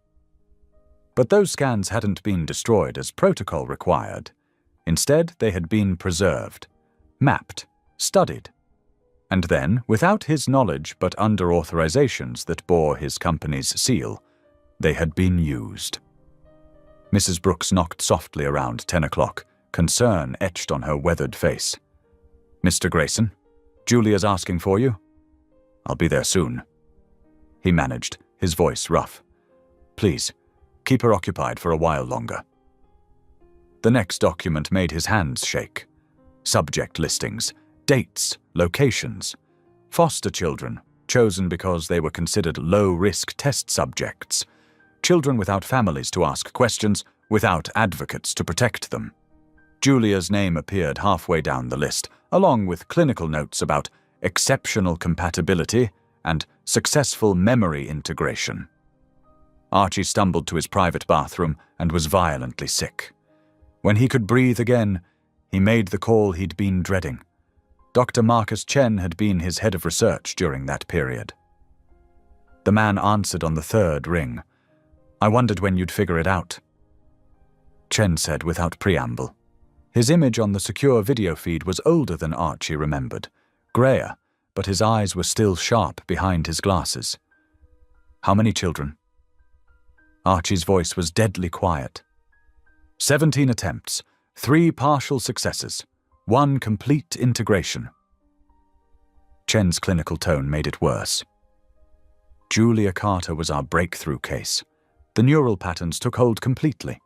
But those scans hadn't been destroyed as protocol required. Instead, they had been preserved, mapped, studied. And then, without his knowledge but under authorizations that bore his company's seal, they had been used. Mrs. Brooks knocked softly around 10 o'clock, concern etched on her weathered face. "Mr. Grayson, Julia's asking for you." "I'll be there soon," he managed, his voice rough. "Please, keep her occupied for a while longer." The next document made his hands shake. Subject listings, dates, locations, foster children, chosen because they were considered low-risk test subjects, children without families to ask questions, without advocates to protect them. Julia's name appeared halfway down the list, along with clinical notes about exceptional compatibility and successful memory integration. Archie stumbled to his private bathroom and was violently sick. When he could breathe again, he made the call he'd been dreading. Dr. Marcus Chen had been his head of research during that period. The man answered on the third ring. "I wondered when you'd figure it out," Chen said without preamble. His image on the secure video feed was older than Archie remembered, grayer, but his eyes were still sharp behind his glasses. "How many children?" Archie's voice was deadly quiet. 17 attempts, 3 partial successes, 1 complete integration. Chen's clinical tone made it worse. "Julia Carter was our breakthrough case. The neural patterns took hold completely.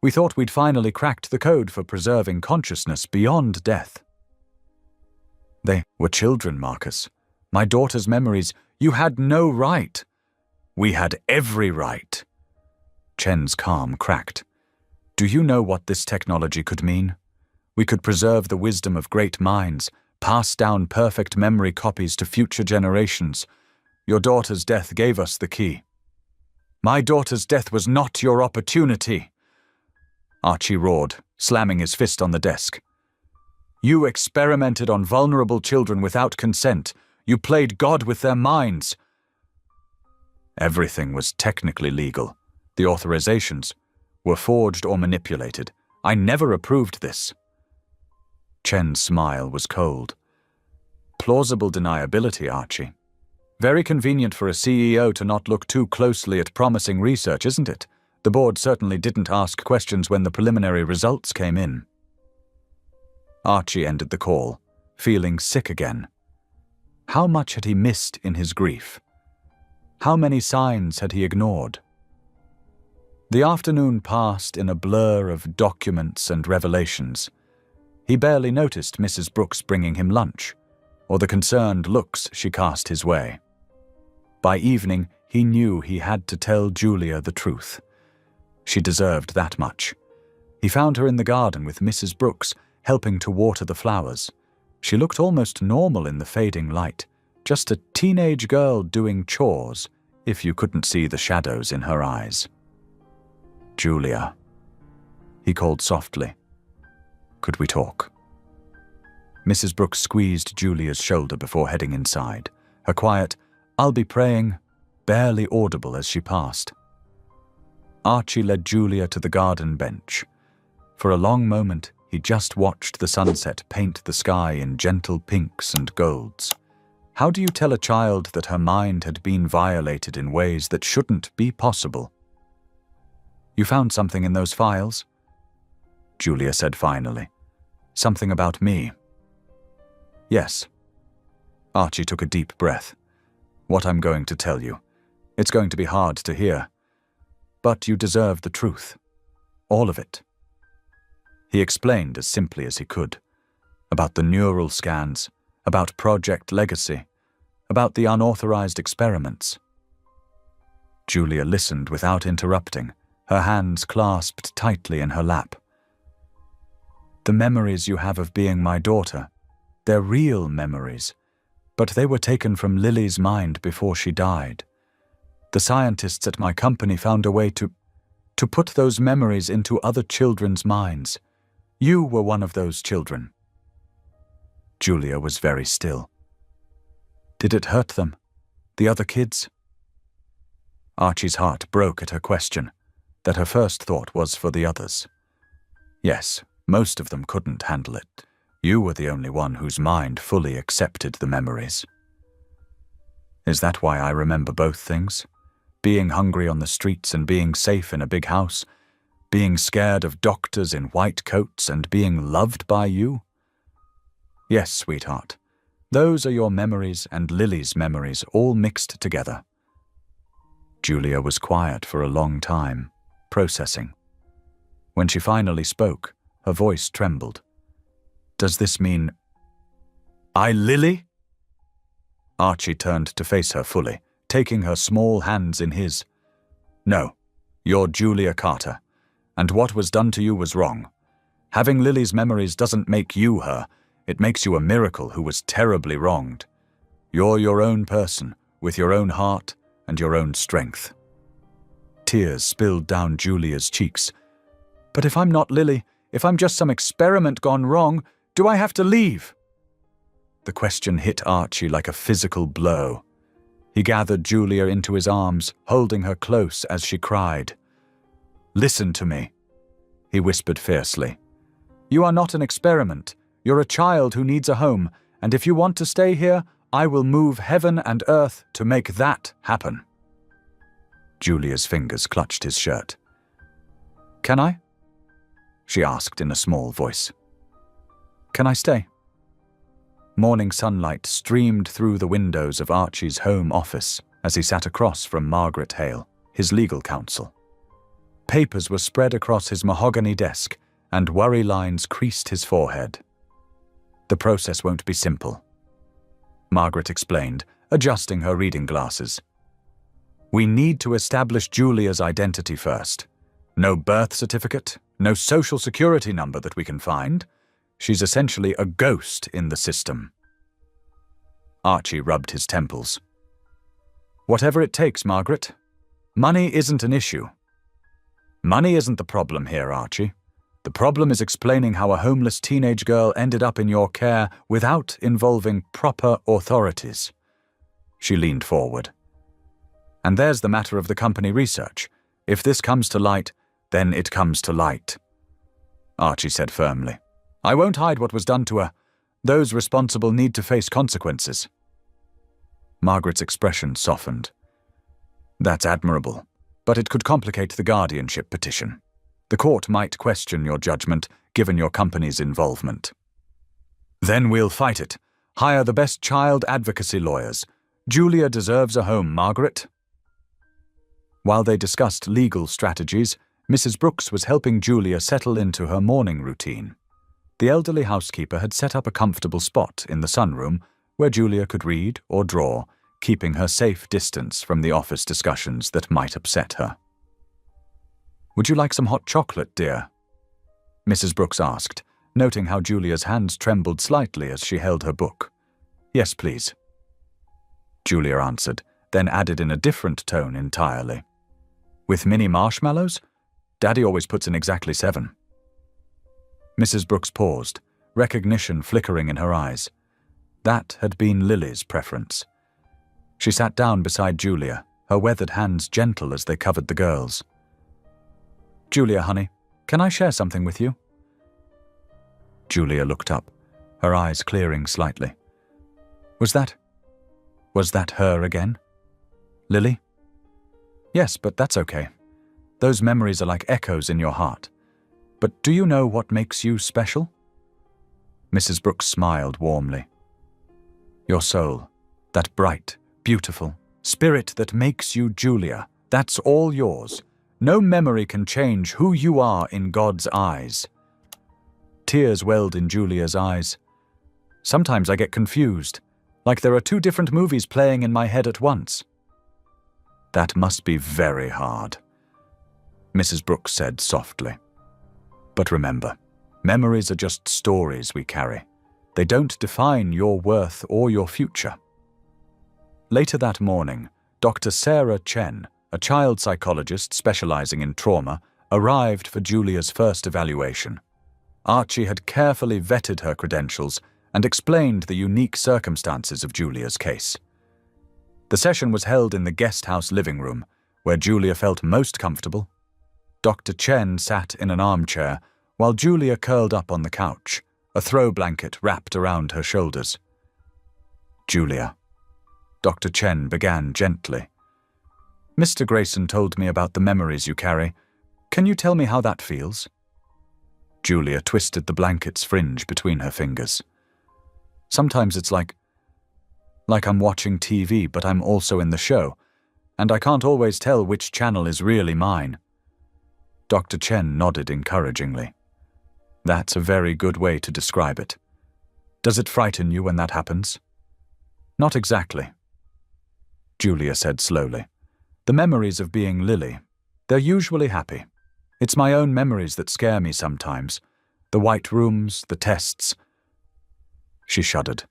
We thought we'd finally cracked the code for preserving consciousness beyond death." "They were children, Marcus. My daughter's memories, you had no right." "We had every right." Chen's calm cracked. "Do you know what this technology could mean? We could preserve the wisdom of great minds, pass down perfect memory copies to future generations. Your daughter's death gave us the key." "My daughter's death was not your opportunity," Archie roared, slamming his fist on the desk. "You experimented on vulnerable children without consent. You played God with their minds." "Everything was technically legal. The authorizations were forged or manipulated. I never approved this." Chen's smile was cold. "Plausible deniability, Archie. Very convenient for a CEO to not look too closely at promising research, isn't it? The board certainly didn't ask questions when the preliminary results came in." Archie ended the call, feeling sick again. How much had he missed in his grief? How many signs had he ignored? The afternoon passed in a blur of documents and revelations. He barely noticed Mrs. Brooks bringing him lunch, or the concerned looks she cast his way. By evening, he knew he had to tell Julia the truth. She deserved that much. He found her in the garden with Mrs. Brooks, helping to water the flowers. She looked almost normal in the fading light, just a teenage girl doing chores, if you couldn't see the shadows in her eyes. "Julia," he called softly. "Could we talk?" Mrs. Brooks squeezed Julia's shoulder before heading inside, her quiet, "I'll be praying," barely audible as she passed. Archie led Julia to the garden bench. For a long moment, he just watched the sunset paint the sky in gentle pinks and golds. How do you tell a child that her mind had been violated in ways that shouldn't be possible? "You found something in those files?" Julia said finally. "Something about me." "Yes." Archie took a deep breath. What I'm going to tell you. It's going to be hard to hear. But you deserve the truth. All of it. He explained as simply as he could. About the neural scans, about Project Legacy, about the unauthorized experiments. Julia listened without interrupting, her hands clasped tightly in her lap. The memories you have of being my daughter, they're real memories, but they were taken from Lily's mind before she died. The scientists at my company found a way to put those memories into other children's minds. You were one of those children. Julia was very still. Did it hurt them? The other kids? Archie's heart broke at her question, that her first thought was for the others. Yes, most of them couldn't handle it. You were the only one whose mind fully accepted the memories. Is that why I remember both things? Being hungry on the streets and being safe in a big house, being scared of doctors in white coats and being loved by you? Yes, sweetheart. Those are your memories and Lily's memories all mixed together. Julia was quiet for a long time, processing. When she finally spoke, her voice trembled. Does this mean... Lily? Archie turned to face her fully, taking her small hands in his. No, you're Julia Carter, and what was done to you was wrong. Having Lily's memories doesn't make you her, it makes you a miracle who was terribly wronged. You're your own person, with your own heart and your own strength. Tears spilled down Julia's cheeks. But if I'm not Lily, if I'm just some experiment gone wrong, do I have to leave? The question hit Archie like a physical blow. He gathered Julia into his arms, holding her close as she cried. Listen to me, he whispered fiercely. You are not an experiment. You're a child who needs a home, and if you want to stay here, I will move heaven and earth to make that happen. Julia's fingers clutched his shirt. Can I? She asked in a small voice. Can I stay? Morning sunlight streamed through the windows of Archie's home office as he sat across from Margaret Hale, his legal counsel. Papers were spread across his mahogany desk, and worry lines creased his forehead. The process won't be simple, Margaret explained, adjusting her reading glasses. We need to establish Julia's identity first. No birth certificate, no social security number that we can find. She's essentially a ghost in the system. Archie rubbed his temples. Whatever it takes, Margaret. Money isn't an issue. Money isn't the problem here, Archie. The problem is explaining how a homeless teenage girl ended up in your care without involving proper authorities. She leaned forward. And there's the matter of the company research. If this comes to light, then it comes to light. Archie said firmly. I won't hide what was done to her. Those responsible need to face consequences. Margaret's expression softened. That's admirable, but it could complicate the guardianship petition. The court might question your judgment, given your company's involvement. Then we'll fight it. Hire the best child advocacy lawyers. Julia deserves a home, Margaret. While they discussed legal strategies, Mrs. Brooks was helping Julia settle into her morning routine. The elderly housekeeper had set up a comfortable spot in the sunroom where Julia could read or draw, keeping her safe distance from the office discussions that might upset her. Would you like some hot chocolate, dear? Mrs. Brooks asked, noting how Julia's hands trembled slightly as she held her book. Yes, please. Julia answered, then added in a different tone entirely. With mini marshmallows? Daddy always puts in exactly 7. Mrs. Brooks paused, recognition flickering in her eyes. That had been Lily's preference. She sat down beside Julia, her weathered hands gentle as they covered the girls. Julia, honey, can I share something with you? Julia looked up, her eyes clearing slightly. Was that her again? Lily? Yes, but that's okay. Those memories are like echoes in your heart. But do you know what makes you special? Mrs. Brooks smiled warmly. Your soul, that bright, beautiful spirit that makes you Julia, that's all yours. No memory can change who you are in God's eyes. Tears welled in Julia's eyes. Sometimes I get confused, like there are two different movies playing in my head at once. That must be very hard, Mrs. Brooks said softly. But remember, memories are just stories we carry. They don't define your worth or your future. Later that morning, Dr. Sarah Chen, a child psychologist specializing in trauma, arrived for Julia's first evaluation. Archie had carefully vetted her credentials and explained the unique circumstances of Julia's case. The session was held in the guest house living room, where Julia felt most comfortable. Dr. Chen sat in an armchair, while Julia curled up on the couch, a throw blanket wrapped around her shoulders. Julia, Dr. Chen began gently. Mr. Grayson told me about the memories you carry. Can you tell me how that feels? Julia twisted the blanket's fringe between her fingers. Sometimes it's like I'm watching TV, but I'm also in the show, and I can't always tell which channel is really mine. Dr. Chen nodded encouragingly. That's a very good way to describe it. Does it frighten you when that happens? Not exactly, Julia said slowly. The memories of being Lily, they're usually happy. It's my own memories that scare me sometimes. The white rooms, the tests. She shuddered.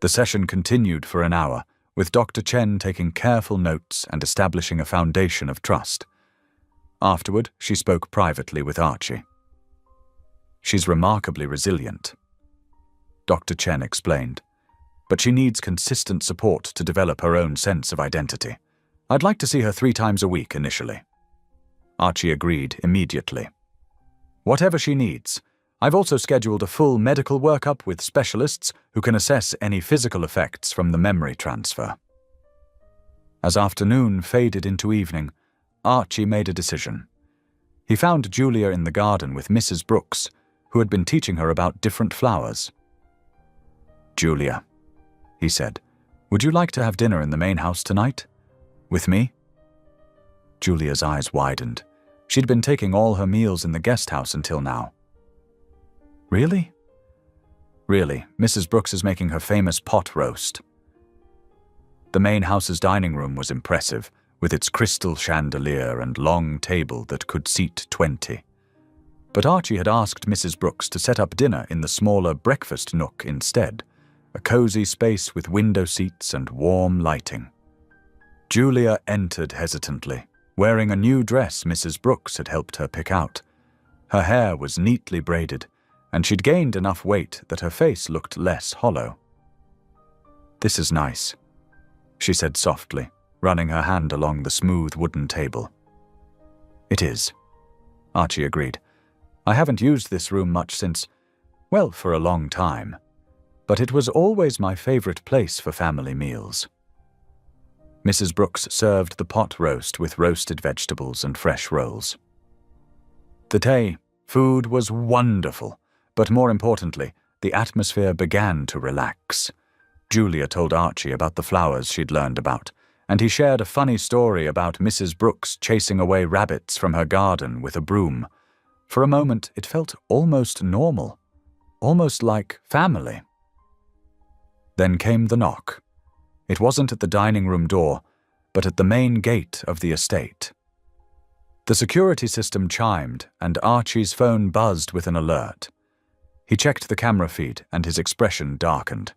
The session continued for an hour, with Dr. Chen taking careful notes and establishing a foundation of trust. Afterward, she spoke privately with Archie. She's remarkably resilient, Dr. Chen explained, but she needs consistent support to develop her own sense of identity. I'd like to see her 3 times a week initially. Archie agreed immediately. Whatever she needs. I've also scheduled a full medical workup with specialists who can assess any physical effects from the memory transfer. As afternoon faded into evening, Archie made a decision. He found Julia in the garden with Mrs. Brooks, who had been teaching her about different flowers. Julia, he said, would you like to have dinner in the main house tonight? With me? Julia's eyes widened. She'd been taking all her meals in the guest house until now. Really? Really, Mrs. Brooks is making her famous pot roast. The main house's dining room was impressive, with its crystal chandelier and long table that could seat 20. But Archie had asked Mrs. Brooks to set up dinner in the smaller breakfast nook instead, a cozy space with window seats and warm lighting. Julia entered hesitantly, wearing a new dress Mrs. Brooks had helped her pick out. Her hair was neatly braided, and she'd gained enough weight that her face looked less hollow. This is nice, she said softly, running her hand along the smooth wooden table. It is, Archie agreed. I haven't used this room much since, well, for a long time, but it was always my favorite place for family meals. Mrs. Brooks served the pot roast with roasted vegetables and fresh rolls. The food was wonderful, but more importantly, the atmosphere began to relax. Julia told Archie about the flowers she'd learned about, and he shared a funny story about Mrs. Brooks chasing away rabbits from her garden with a broom. For a moment, it felt almost normal, almost like family. Then came the knock. It wasn't at the dining room door, but at the main gate of the estate. The security system chimed, and Archie's phone buzzed with an alert. He checked the camera feed, and his expression darkened.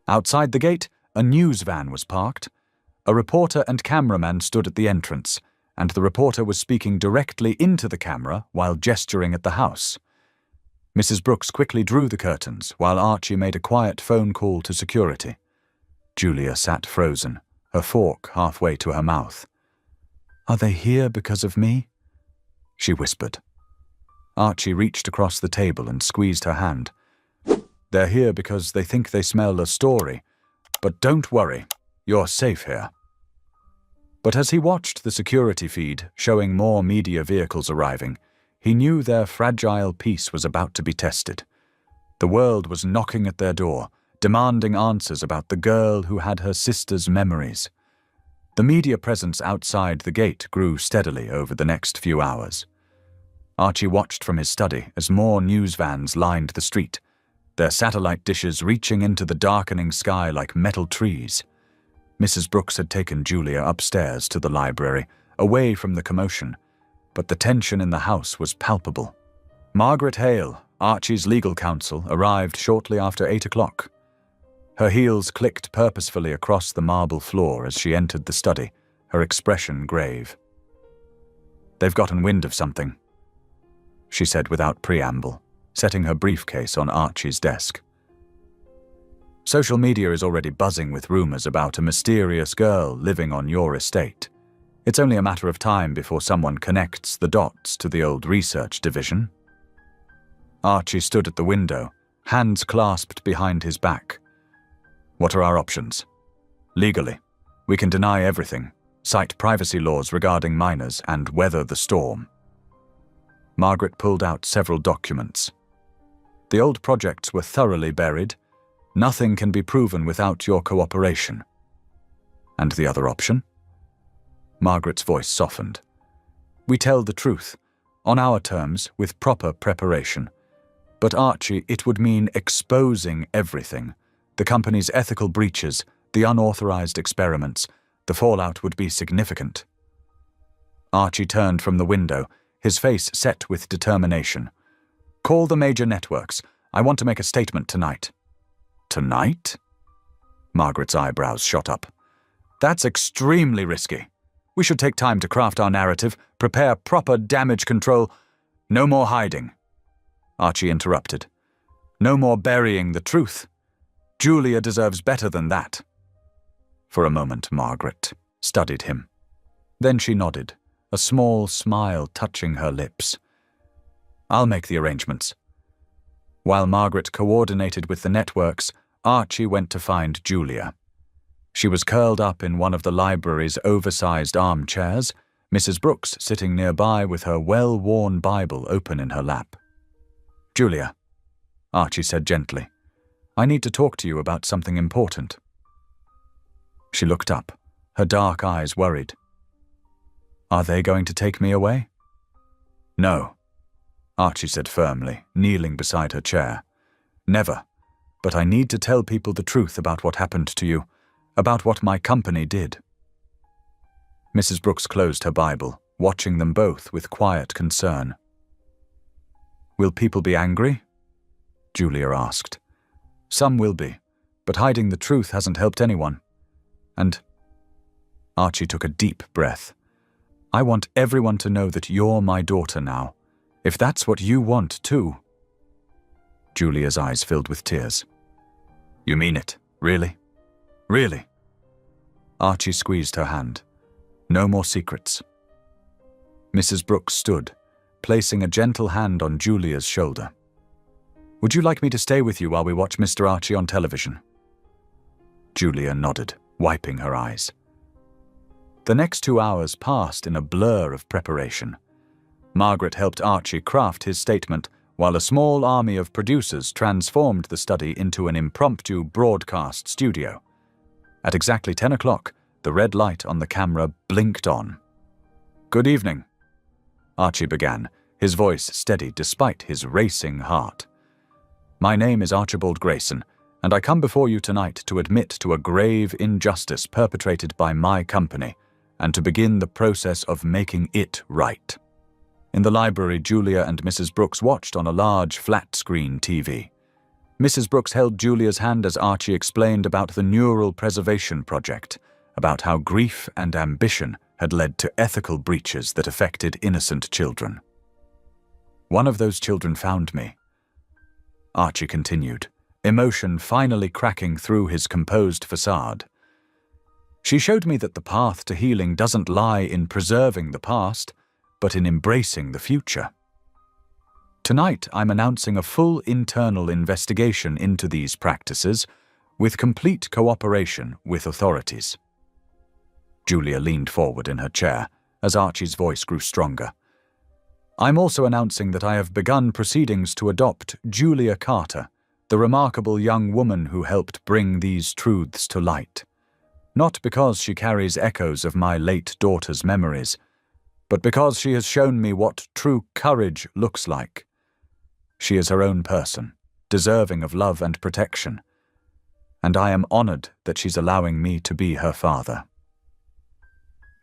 Outside the gate, a news van was parked. A reporter and cameraman stood at the entrance, and the reporter was speaking directly into the camera while gesturing at the house. Mrs. Brooks quickly drew the curtains, while Archie made a quiet phone call to security. Julia sat frozen, her fork halfway to her mouth. Are they here because of me? She whispered. Archie reached across the table and squeezed her hand. They're here because they think they smell a story. But don't worry, you're safe here. But as he watched the security feed showing more media vehicles arriving, he knew their fragile peace was about to be tested. The world was knocking at their door, demanding answers about the girl who had her sister's memories. The media presence outside the gate grew steadily over the next few hours. Archie watched from his study as more news vans lined the street, their satellite dishes reaching into the darkening sky like metal trees. Mrs. Brooks had taken Julia upstairs to the library, away from the commotion, but the tension in the house was palpable. Margaret Hale, Archie's legal counsel, arrived shortly after 8 o'clock. Her heels clicked purposefully across the marble floor as she entered the study, her expression grave. "They've gotten wind of something," she said without preamble, setting her briefcase on Archie's desk. "Social media is already buzzing with rumors about a mysterious girl living on your estate. It's only a matter of time before someone connects the dots to the old research division." Archie stood at the window, hands clasped behind his back. "What are our options? Legally, we can deny everything, cite privacy laws regarding minors, and weather the storm." Margaret pulled out several documents. "The old projects were thoroughly buried. Nothing can be proven without your cooperation." "And the other option?" Margaret's voice softened. "We tell the truth, on our terms, with proper preparation. But Archie, it would mean exposing everything. The company's ethical breaches, the unauthorized experiments. The fallout would be significant." Archie turned from the window, his face set with determination. "Call the major networks. I want to make a statement tonight." "Tonight?" Margaret's eyebrows shot up. "That's extremely risky. We should take time to craft our narrative, prepare proper damage control." "No more hiding," Archie interrupted. "No more burying the truth. Julia deserves better than that." For a moment, Margaret studied him. Then she nodded, a small smile touching her lips. "I'll make the arrangements." While Margaret coordinated with the networks, Archie went to find Julia. She was curled up in one of the library's oversized armchairs, Mrs. Brooks sitting nearby with her well-worn Bible open in her lap. "Julia," Archie said gently, "I need to talk to you about something important." She looked up, her dark eyes worried. "Are they going to take me away?" "No," Archie said firmly, kneeling beside her chair. "Never. But I need to tell people the truth about what happened to you, about what my company did." Mrs. Brooks closed her Bible, watching them both with quiet concern. "Will people be angry?" Julia asked. "Some will be, but hiding the truth hasn't helped anyone. And—" Archie took a deep breath. "I want everyone to know that you're my daughter now, if that's what you want too." Julia's eyes filled with tears. "You mean it, really? Really?" Archie squeezed her hand. "No more secrets." Mrs. Brooks stood, placing a gentle hand on Julia's shoulder. "Would you like me to stay with you while we watch Mr. Archie on television?" Julia nodded, wiping her eyes. The next 2 hours passed in a blur of preparation. Margaret helped Archie craft his statement, while a small army of producers transformed the study into an impromptu broadcast studio. At exactly 10 o'clock, the red light on the camera blinked on. "Good evening," Archie began, his voice steady despite his racing heart. "My name is Archibald Grayson, and I come before you tonight to admit to a grave injustice perpetrated by my company, and to begin the process of making it right." In the library, Julia and Mrs. Brooks watched on a large flat-screen TV. Mrs. Brooks held Julia's hand as Archie explained about the Neural Preservation Project, about how grief and ambition had led to ethical breaches that affected innocent children. "One of those children found me," Archie continued, emotion finally cracking through his composed facade. "She showed me that the path to healing doesn't lie in preserving the past, but in embracing the future. Tonight, I'm announcing a full internal investigation into these practices, with complete cooperation with authorities." Julia leaned forward in her chair as Archie's voice grew stronger. "I'm also announcing that I have begun proceedings to adopt Julia Carter, the remarkable young woman who helped bring these truths to light. Not because she carries echoes of my late daughter's memories, but because she has shown me what true courage looks like. She is her own person, deserving of love and protection, and I am honored that she's allowing me to be her father.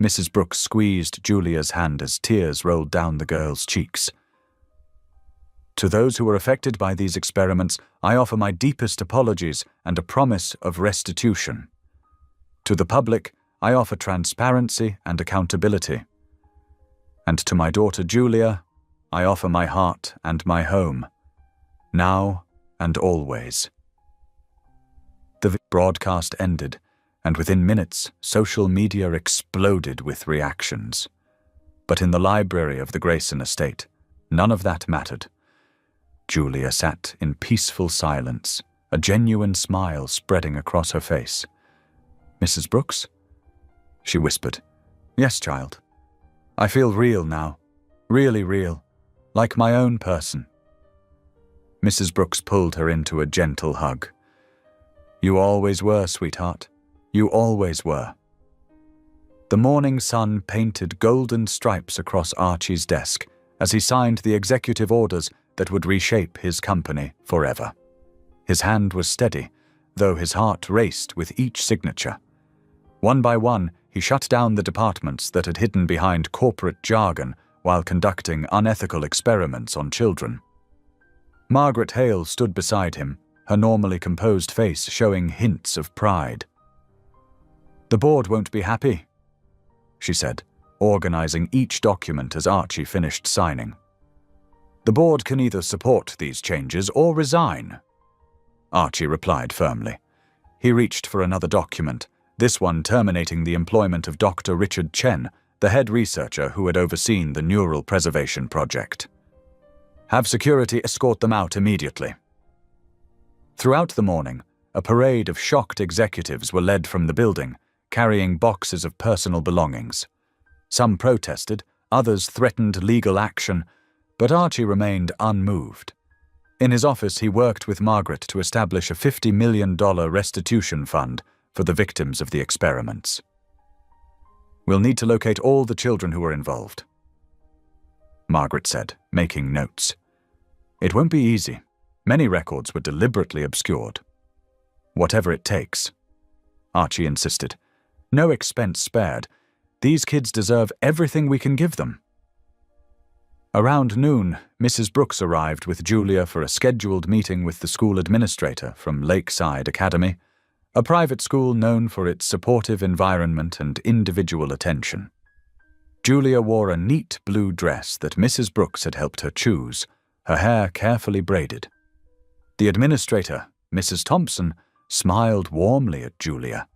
Mrs. Brooks squeezed Julia's hand as tears rolled down the girl's cheeks. To those who were affected by these experiments, I offer my deepest apologies and a promise of restitution. To the public, I offer transparency and accountability. And to my daughter Julia, I offer my heart and my home, now and always. The broadcast ended, and within minutes, social media exploded with reactions. But in the library of the Grayson estate, none of that mattered. Julia sat in peaceful silence, a genuine smile spreading across her face. "Mrs. Brooks?" She whispered. "Yes, child. I feel real now. Really real. Like my own person." Mrs. Brooks pulled her into a gentle hug. "You always were, sweetheart. You always were." The morning sun painted golden stripes across Archie's desk as he signed the executive orders that would reshape his company forever. His hand was steady, though his heart raced with each signature. One by one, he shut down the departments that had hidden behind corporate jargon while conducting unethical experiments on children. Margaret Hale stood beside him, her normally composed face showing hints of pride. "The board won't be happy," she said, organizing each document as Archie finished signing. "The board can either support these changes or resign," Archie replied firmly. He reached for another document, this one terminating the employment of Dr. Richard Chen, the head researcher who had overseen the neural preservation project. "Have security escort them out immediately." Throughout the morning, a parade of shocked executives were led from the building, carrying boxes of personal belongings. Some protested, others threatened legal action, but Archie remained unmoved. In his office, he worked with Margaret to establish a $50 million restitution fund for the victims of the experiments. "We'll need to locate all the children who were involved," Margaret said, making notes. "It won't be easy. Many records were deliberately obscured." "Whatever it takes," Archie insisted. "No expense spared. These kids deserve everything we can give them." Around noon, Mrs. Brooks arrived with Julia for a scheduled meeting with the school administrator from Lakeside Academy, a private school known for its supportive environment and individual attention. Julia wore a neat blue dress that Mrs. Brooks had helped her choose, her hair carefully braided. The administrator, Mrs. Thompson, smiled warmly at Julia.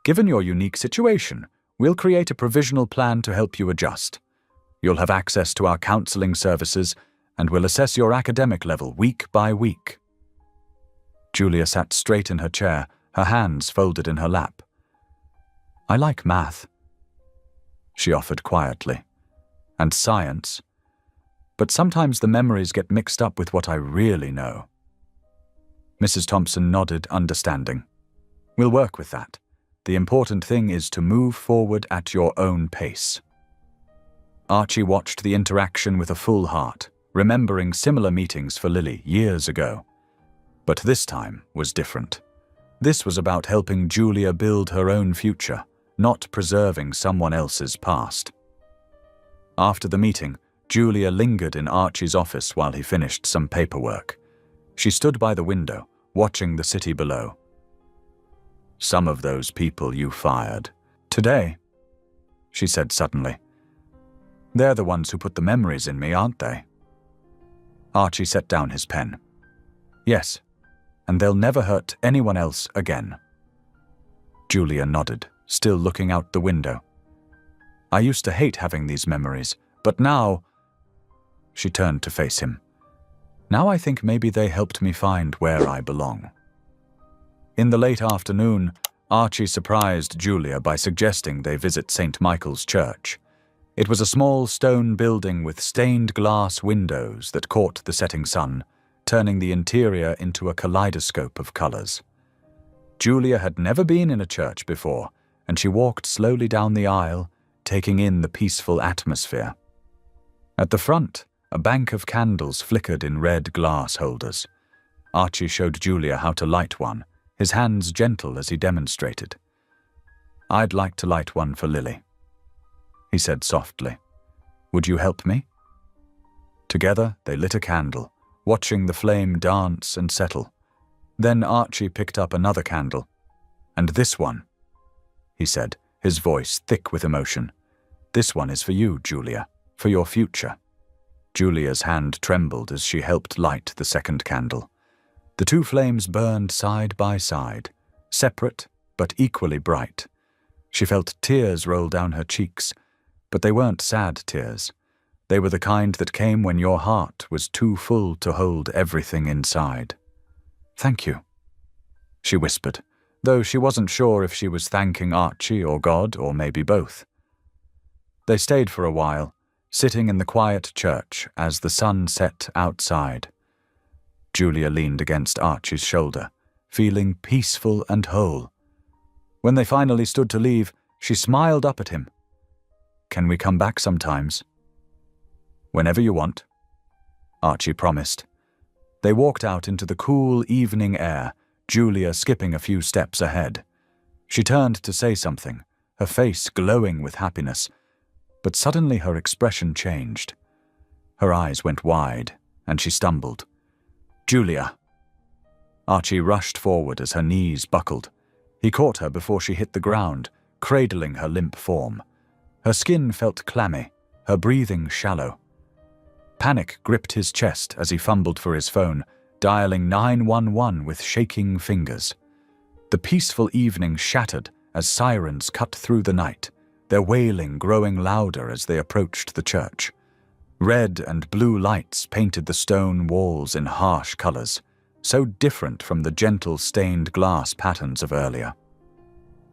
"Given your unique situation, we'll create a provisional plan to help you adjust. You'll have access to our counseling services, and we'll assess your academic level week by week." Julia sat straight in her chair, her hands folded in her lap. "I like math," she offered quietly, "and science, but sometimes the memories get mixed up with what I really know." Mrs. Thompson nodded, understanding. "We'll work with that. The important thing is to move forward at your own pace." Archie watched the interaction with a full heart, remembering similar meetings for Lily years ago. But this time was different. This was about helping Julia build her own future, not preserving someone else's past. After the meeting, Julia lingered in Archie's office while he finished some paperwork. She stood by the window, watching the city below. "Some of those people you fired today," she said suddenly. "They're the ones who put the memories in me, aren't they?" Archie set down his pen. "Yes, and they'll never hurt anyone else again." Julia nodded, still looking out the window. "I used to hate having these memories, but now—" She turned to face him. "Now I think maybe they helped me find where I belong." In the late afternoon, Archie surprised Julia by suggesting they visit St. Michael's Church. It was a small stone building with stained glass windows that caught the setting sun, turning the interior into a kaleidoscope of colors. Julia had never been in a church before, and she walked slowly down the aisle, taking in the peaceful atmosphere. At the front, a bank of candles flickered in red glass holders. Archie showed Julia how to light one, his hands gentle as he demonstrated. "I'd like to light one for Lily," he said softly. "Would you help me?" Together, they lit a candle, watching the flame dance and settle. Then Archie picked up another candle. "And this one," he said, his voice thick with emotion. "This one is for you, Julia, for your future." Julia's hand trembled as she helped light the second candle. The two flames burned side by side, separate but equally bright. She felt tears roll down her cheeks, but they weren't sad tears. They were the kind that came when your heart was too full to hold everything inside. "Thank you," she whispered, though she wasn't sure if she was thanking Archie or God or maybe both. They stayed for a while, sitting in the quiet church as the sun set outside. Julia leaned against Archie's shoulder, feeling peaceful and whole. When they finally stood to leave, she smiled up at him. "Can we come back sometimes?" "Whenever you want," Archie promised. They walked out into the cool evening air, Julia skipping a few steps ahead. She turned to say something, her face glowing with happiness, but suddenly her expression changed. Her eyes went wide, and she stumbled. "Julia!" Archie rushed forward as her knees buckled. He caught her before she hit the ground, cradling her limp form. Her skin felt clammy, her breathing shallow. Panic gripped his chest as he fumbled for his phone, dialing 911 with shaking fingers. The peaceful evening shattered as sirens cut through the night, their wailing growing louder as they approached the church. Red and blue lights painted the stone walls in harsh colors, so different from the gentle stained glass patterns of earlier.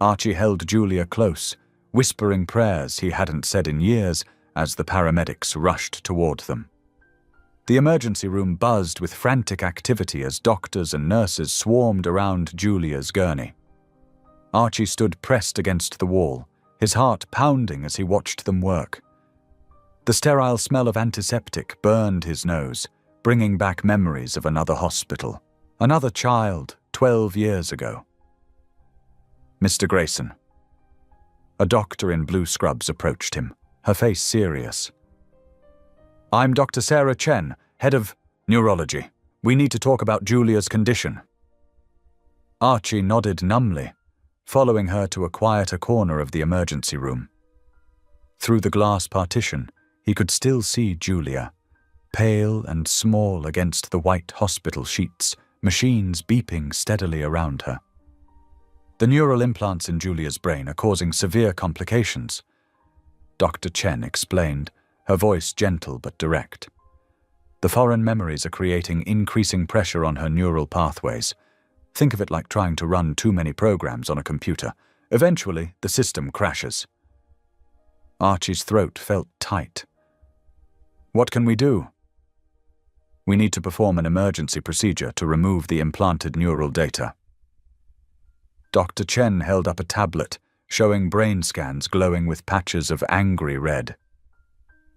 Archie held Julia close, whispering prayers he hadn't said in years as the paramedics rushed toward them. The emergency room buzzed with frantic activity as doctors and nurses swarmed around Julia's gurney. Archie stood pressed against the wall, his heart pounding as he watched them work. The sterile smell of antiseptic burned his nose, bringing back memories of another hospital, another child 12 years ago. "Mr. Grayson." A doctor in blue scrubs approached him, her face serious. "I'm Dr. Sarah Chen, head of neurology. We need to talk about Julia's condition." Archie nodded numbly, following her to a quieter corner of the emergency room. Through the glass partition, he could still see Julia, pale and small against the white hospital sheets, machines beeping steadily around her. "The neural implants in Julia's brain are causing severe complications," Dr. Chen explained, her voice gentle but direct. "The foreign memories are creating increasing pressure on her neural pathways. Think of it like trying to run too many programs on a computer. Eventually, the system crashes." Archie's throat felt tight. "What can we do?" "We need to perform an emergency procedure to remove the implanted neural data." Dr. Chen held up a tablet, showing brain scans glowing with patches of angry red.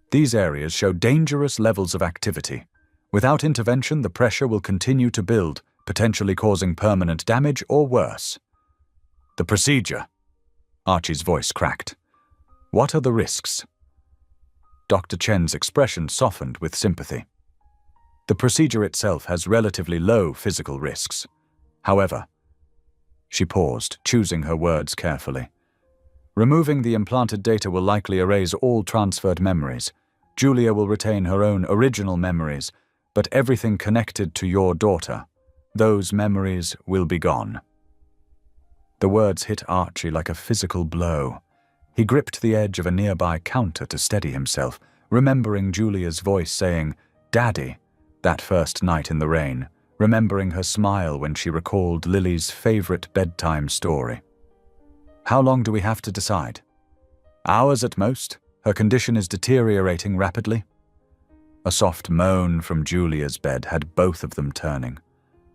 "These areas show dangerous levels of activity. Without intervention, the pressure will continue to build, potentially causing permanent damage or worse." "The procedure," Archie's voice cracked. "What are the risks?" Dr. Chen's expression softened with sympathy. "The procedure itself has relatively low physical risks. However," she paused, choosing her words carefully, "removing the implanted data will likely erase all transferred memories. Julia will retain her own original memories, but everything connected to your daughter, those memories will be gone." The words hit Archie like a physical blow. He gripped the edge of a nearby counter to steady himself, remembering Julia's voice saying, "Daddy," that first night in the rain, remembering her smile when she recalled Lily's favorite bedtime story. "How long do we have to decide?" "Hours at most. Her condition is deteriorating rapidly." A soft moan from Julia's bed had both of them turning.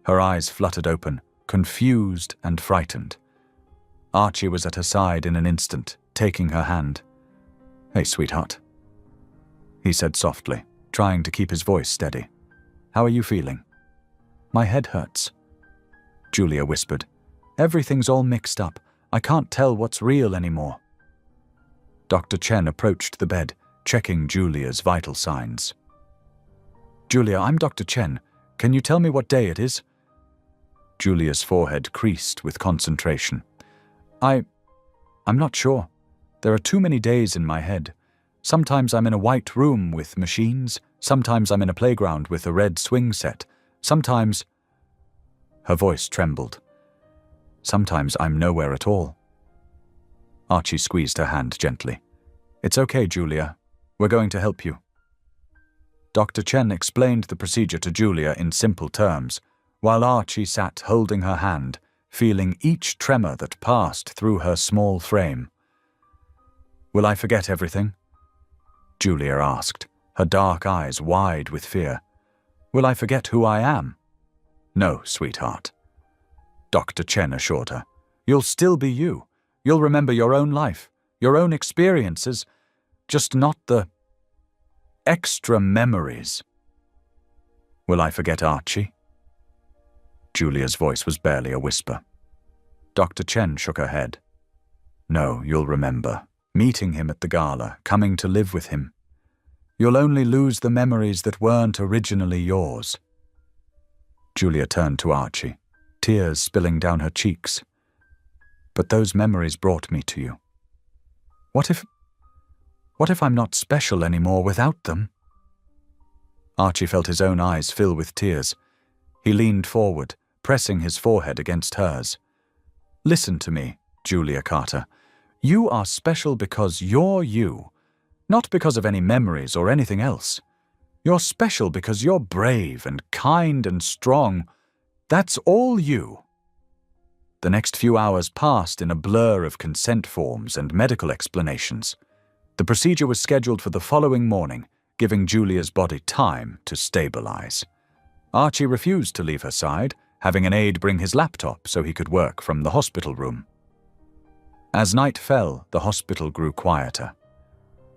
Her eyes fluttered open, confused and frightened. Archie was at her side in an instant, taking her hand. "Hey, sweetheart," he said softly, trying to keep his voice steady. "How are you feeling?" "My head hurts," Julia whispered. "Everything's all mixed up. I can't tell what's real anymore." Dr. Chen approached the bed, checking Julia's vital signs. "Julia, I'm Dr. Chen. Can you tell me what day it is?" Julia's forehead creased with concentration. I'm not sure. There are too many days in my head. Sometimes I'm in a white room with machines. Sometimes I'm in a playground with a red swing set. Sometimes—" Her voice trembled. "Sometimes I'm nowhere at all." Archie squeezed her hand gently. "It's okay, Julia. We're going to help you." Dr. Chen explained the procedure to Julia in simple terms, while Archie sat holding her hand, feeling each tremor that passed through her small frame. "Will I forget everything?" Julia asked, her dark eyes wide with fear. "Will I forget who I am?" "No, sweetheart," Dr. Chen assured her. "You'll still be you. You'll remember your own life, your own experiences, just not the extra memories." "Will I forget Archie?" Julia's voice was barely a whisper. Dr. Chen shook her head. "No, you'll remember. Meeting him at the gala, coming to live with him. You'll only lose the memories that weren't originally yours." Julia turned to Archie, tears spilling down her cheeks. "But those memories brought me to you. What if I'm not special anymore without them?" Archie felt his own eyes fill with tears. He leaned forward, pressing his forehead against hers. "Listen to me, Julia Carter. You are special because you're you, not because of any memories or anything else. You're special because you're brave and kind and strong. That's all you." The next few hours passed in a blur of consent forms and medical explanations. The procedure was scheduled for the following morning, giving Julia's body time to stabilize. Archie refused to leave her side, having an aide bring his laptop so he could work from the hospital room. As night fell, the hospital grew quieter.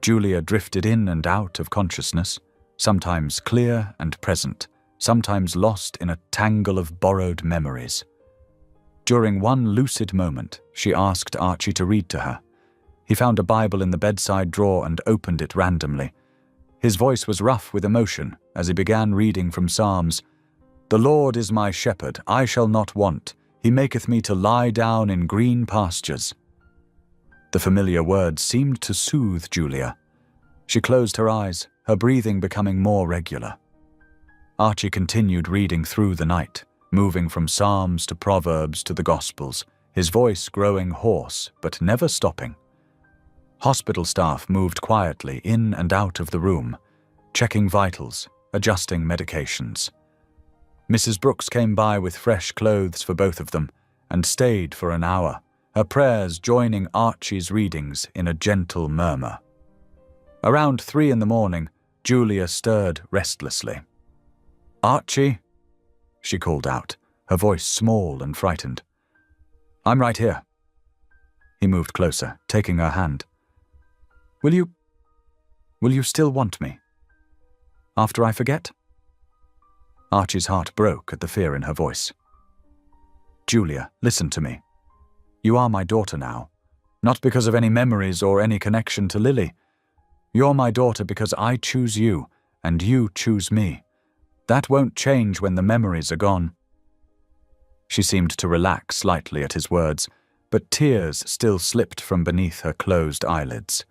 Julia drifted in and out of consciousness, sometimes clear and present, sometimes lost in a tangle of borrowed memories. During one lucid moment, she asked Archie to read to her. He found a Bible in the bedside drawer and opened it randomly. His voice was rough with emotion as he began reading from Psalms. "The Lord is my shepherd, I shall not want. He maketh me to lie down in green pastures." The familiar words seemed to soothe Julia. She closed her eyes, her breathing becoming more regular. Archie continued reading through the night, moving from Psalms to Proverbs to the Gospels, his voice growing hoarse but never stopping. Hospital staff moved quietly in and out of the room, checking vitals, adjusting medications. Mrs. Brooks came by with fresh clothes for both of them and stayed for an hour, her prayers joining Archie's readings in a gentle murmur. Around 3 a.m, Julia stirred restlessly. "Archie," she called out, her voice small and frightened. "I'm right here." He moved closer, taking her hand. Will you still want me? After I forget?" Archie's heart broke at the fear in her voice. "Julia, listen to me. You are my daughter now, not because of any memories or any connection to Lily. You're my daughter because I choose you, and you choose me. That won't change when the memories are gone." She seemed to relax slightly at his words, but tears still slipped from beneath her closed eyelids.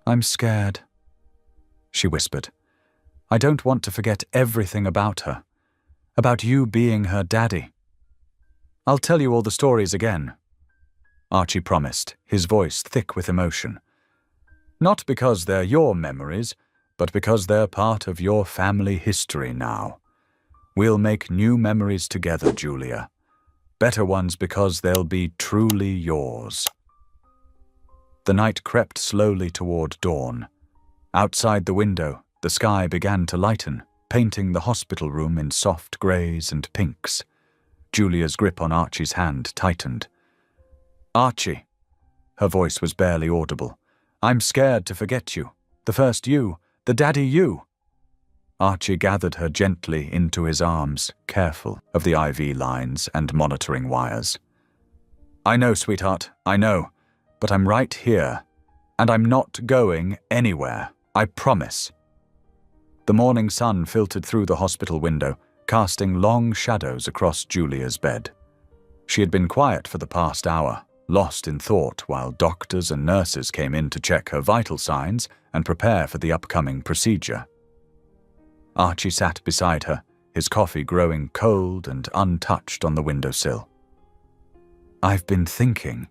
"I'm scared," she whispered. "I don't want to forget everything about her, about you being her daddy." "I'll tell you all the stories again," Archie promised, his voice thick with emotion. "Not because they're your memories, but because they're part of your family history now. We'll make new memories together, Julia. Better ones because they'll be truly yours." The night crept slowly toward dawn. Outside the window, the sky began to lighten, painting the hospital room in soft greys and pinks. Julia's grip on Archie's hand tightened. "Archie," her voice was barely audible, "I'm scared to forget you. The first you, the daddy you." Archie gathered her gently into his arms, careful of the IV lines and monitoring wires. "I know, sweetheart, I know, but I'm right here, and I'm not going anywhere, I promise." The morning sun filtered through the hospital window, casting long shadows across Julia's bed. She had been quiet for the past hour, lost in thought while doctors and nurses came in to check her vital signs and prepare for the upcoming procedure. Archie sat beside her, his coffee growing cold and untouched on the windowsill. "I've been thinking,"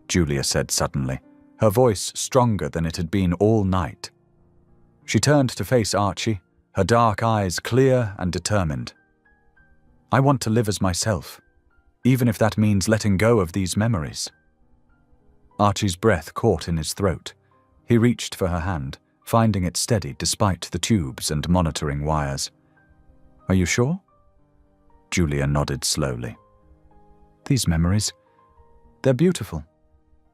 Julia said suddenly, her voice stronger than it had been all night. She turned to face Archie, her dark eyes clear and determined. "I want to live as myself, even if that means letting go of these memories." Archie's breath caught in his throat. He reached for her hand, finding it steady despite the tubes and monitoring wires. "Are you sure?" Julia nodded slowly. "These memories, they're beautiful.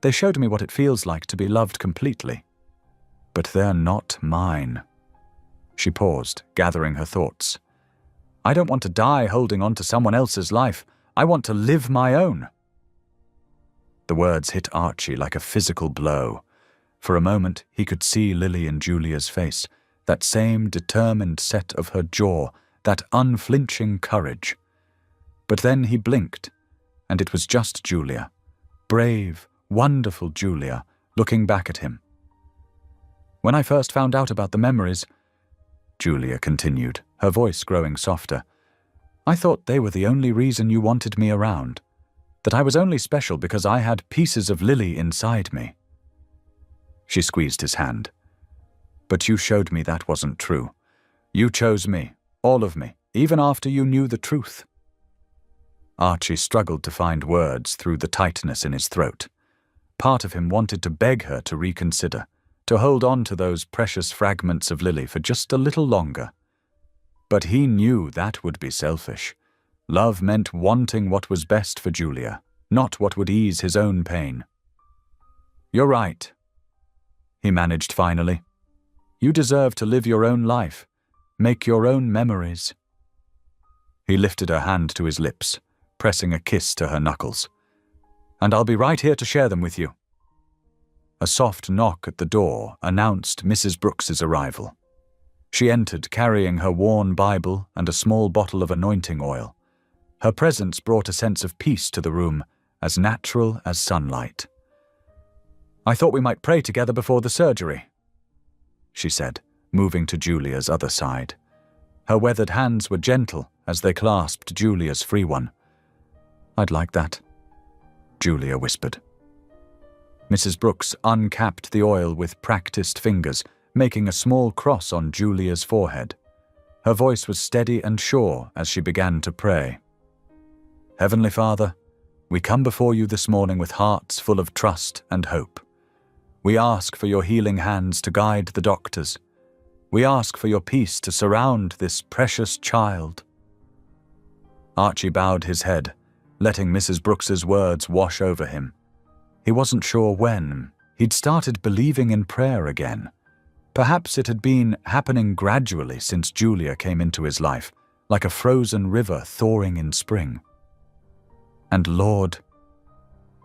They showed me what it feels like to be loved completely. But they're not mine." She paused, gathering her thoughts. "I don't want to die holding on to someone else's life. I want to live my own." The words hit Archie like a physical blow. For a moment, he could see Lily in Julia's face, that same determined set of her jaw, that unflinching courage. But then he blinked, and it was just Julia, brave, wonderful Julia, looking back at him. "When I first found out about the memories," Julia continued, her voice growing softer, "I thought they were the only reason you wanted me around, that I was only special because I had pieces of Lily inside me." She squeezed his hand. "But you showed me that wasn't true. You chose me, all of me, even after you knew the truth." Archie struggled to find words through the tightness in his throat. Part of him wanted to beg her to reconsider, to hold on to those precious fragments of Lily for just a little longer. But he knew that would be selfish. Love meant wanting what was best for Julia, not what would ease his own pain. "You're right," he managed finally. "You deserve to live your own life, make your own memories." He lifted her hand to his lips, pressing a kiss to her knuckles. "And I'll be right here to share them with you." A soft knock at the door announced Mrs. Brooks's arrival. She entered carrying her worn Bible and a small bottle of anointing oil. Her presence brought a sense of peace to the room, as natural as sunlight. "I thought we might pray together before the surgery," she said, moving to Julia's other side. Her weathered hands were gentle as they clasped Julia's free one. "I'd like that," Julia whispered. Mrs. Brooks uncapped the oil with practiced fingers, making a small cross on Julia's forehead. Her voice was steady and sure as she began to pray. "Heavenly Father, we come before you this morning with hearts full of trust and hope. We ask for your healing hands to guide the doctors. We ask for your peace to surround this precious child." Archie bowed his head, letting Mrs. Brooks's words wash over him. He wasn't sure when he'd started believing in prayer again. Perhaps it had been happening gradually since Julia came into his life, like a frozen river thawing in spring. "And Lord,"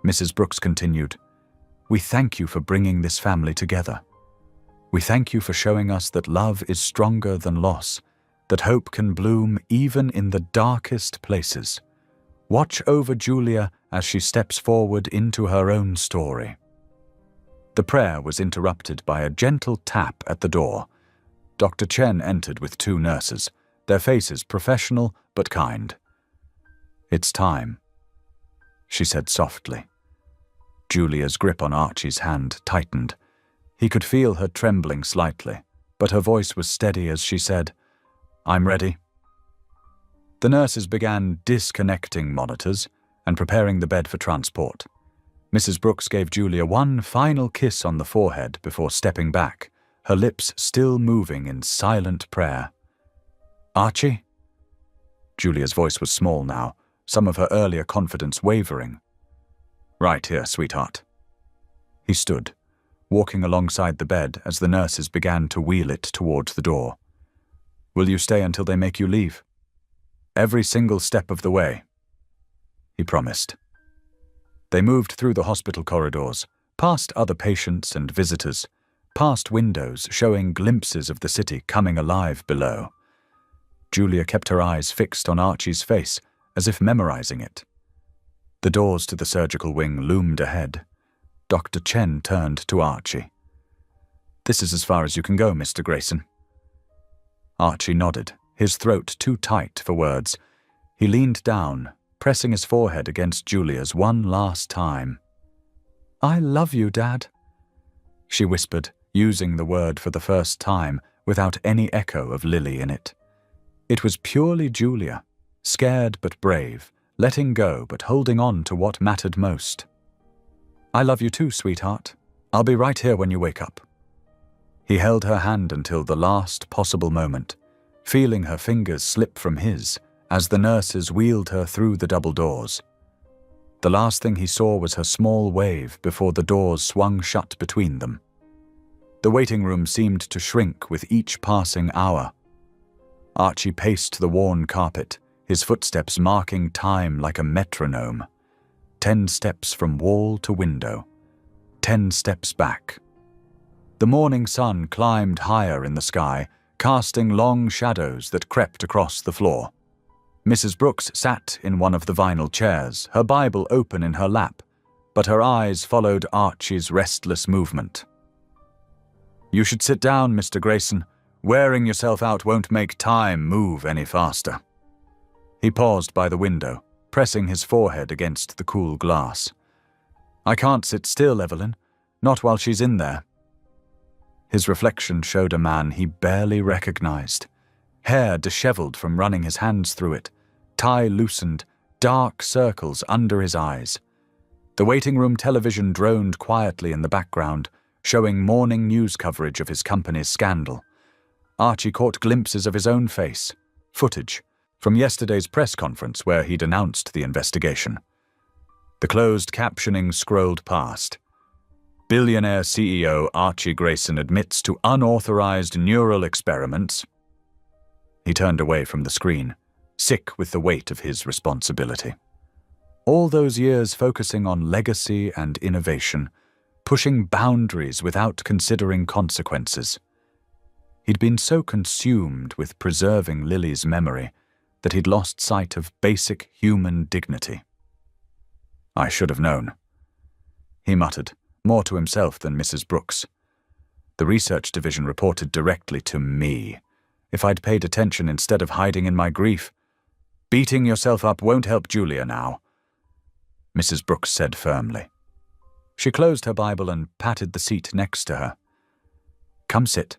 Mrs. Brooks continued, "we thank you for bringing this family together. We thank you for showing us that love is stronger than loss, that hope can bloom even in the darkest places. Watch over Julia as she steps forward into her own story." The prayer was interrupted by a gentle tap at the door. Dr. Chen entered with 2 nurses, their faces professional but kind. "It's time," she said softly. Julia's grip on Archie's hand tightened. He could feel her trembling slightly, but her voice was steady as she said, "I'm ready." The nurses began disconnecting monitors and preparing the bed for transport. Mrs. Brooks gave Julia one final kiss on the forehead before stepping back, her lips still moving in silent prayer. "Archie?" Julia's voice was small now, some of her earlier confidence wavering. "Right here, sweetheart." He stood, walking alongside the bed as the nurses began to wheel it towards the door. "Will you stay until they make you leave?" "Every single step of the way," he promised. They moved through the hospital corridors, past other patients and visitors, past windows showing glimpses of the city coming alive below. Julia kept her eyes fixed on Archie's face, as if memorizing it. The doors to the surgical wing loomed ahead. Dr. Chen turned to Archie. "This is as far as you can go, Mr. Grayson." Archie nodded, his throat too tight for words. He leaned down, pressing his forehead against Julia's one last time. "I love you, Dad," she whispered, using the word for the first time without any echo of Lily in it. It was purely Julia, scared but brave, letting go but holding on to what mattered most. "I love you too, sweetheart. I'll be right here when you wake up." He held her hand until the last possible moment, feeling her fingers slip from his as the nurses wheeled her through the double doors. The last thing he saw was her small wave before the doors swung shut between them. The waiting room seemed to shrink with each passing hour. Archie paced the worn carpet, his footsteps marking time like a metronome. 10 steps from wall to window, 10 steps back. The morning sun climbed higher in the sky, casting long shadows that crept across the floor. Mrs. Brooks sat in one of the vinyl chairs, her Bible open in her lap, but her eyes followed Archie's restless movement. "You should sit down, Mr. Grayson. Wearing yourself out won't make time move any faster." He paused by the window, pressing his forehead against the cool glass. "I can't sit still, Evelyn. Not while she's in there." His reflection showed a man he barely recognized. Hair disheveled from running his hands through it, tie loosened, dark circles under his eyes. The waiting room television droned quietly in the background, showing morning news coverage of his company's scandal. Archie caught glimpses of his own face, footage from yesterday's press conference where he'd announced the investigation. The closed captioning scrolled past. "Billionaire CEO Archie Grayson admits to unauthorized neural experiments." He turned away from the screen, sick with the weight of his responsibility. All those years focusing on legacy and innovation, pushing boundaries without considering consequences. He'd been so consumed with preserving Lily's memory that he'd lost sight of basic human dignity. "I should have known," he muttered, more to himself than Mrs. Brooks. The research division reported directly to me. If I'd paid attention instead of hiding in my grief. "Beating yourself up won't help Julia now," Mrs. Brooks said firmly. She closed her Bible and patted the seat next to her. "Come sit.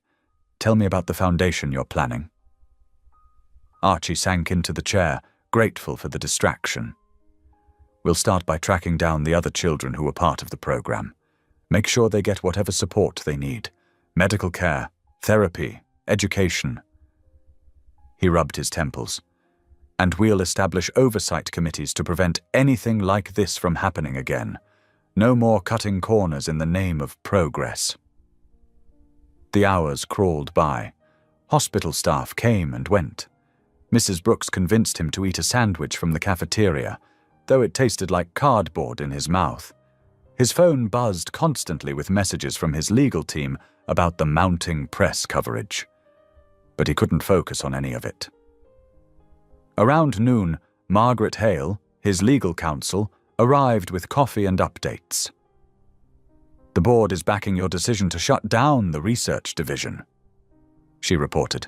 Tell me about the foundation you're planning." Archie sank into the chair, grateful for the distraction. "We'll start by tracking down the other children who were part of the program. Make sure they get whatever support they need. Medical care, therapy, education." He rubbed his temples. "And we'll establish oversight committees to prevent anything like this from happening again. No more cutting corners in the name of progress." The hours crawled by. Hospital staff came and went. Mrs. Brooks convinced him to eat a sandwich from the cafeteria, though it tasted like cardboard in his mouth. His phone buzzed constantly with messages from his legal team about the mounting press coverage. But he couldn't focus on any of it. Around noon, Margaret Hale, his legal counsel, arrived with coffee and updates. "The board is backing your decision to shut down the research division," she reported.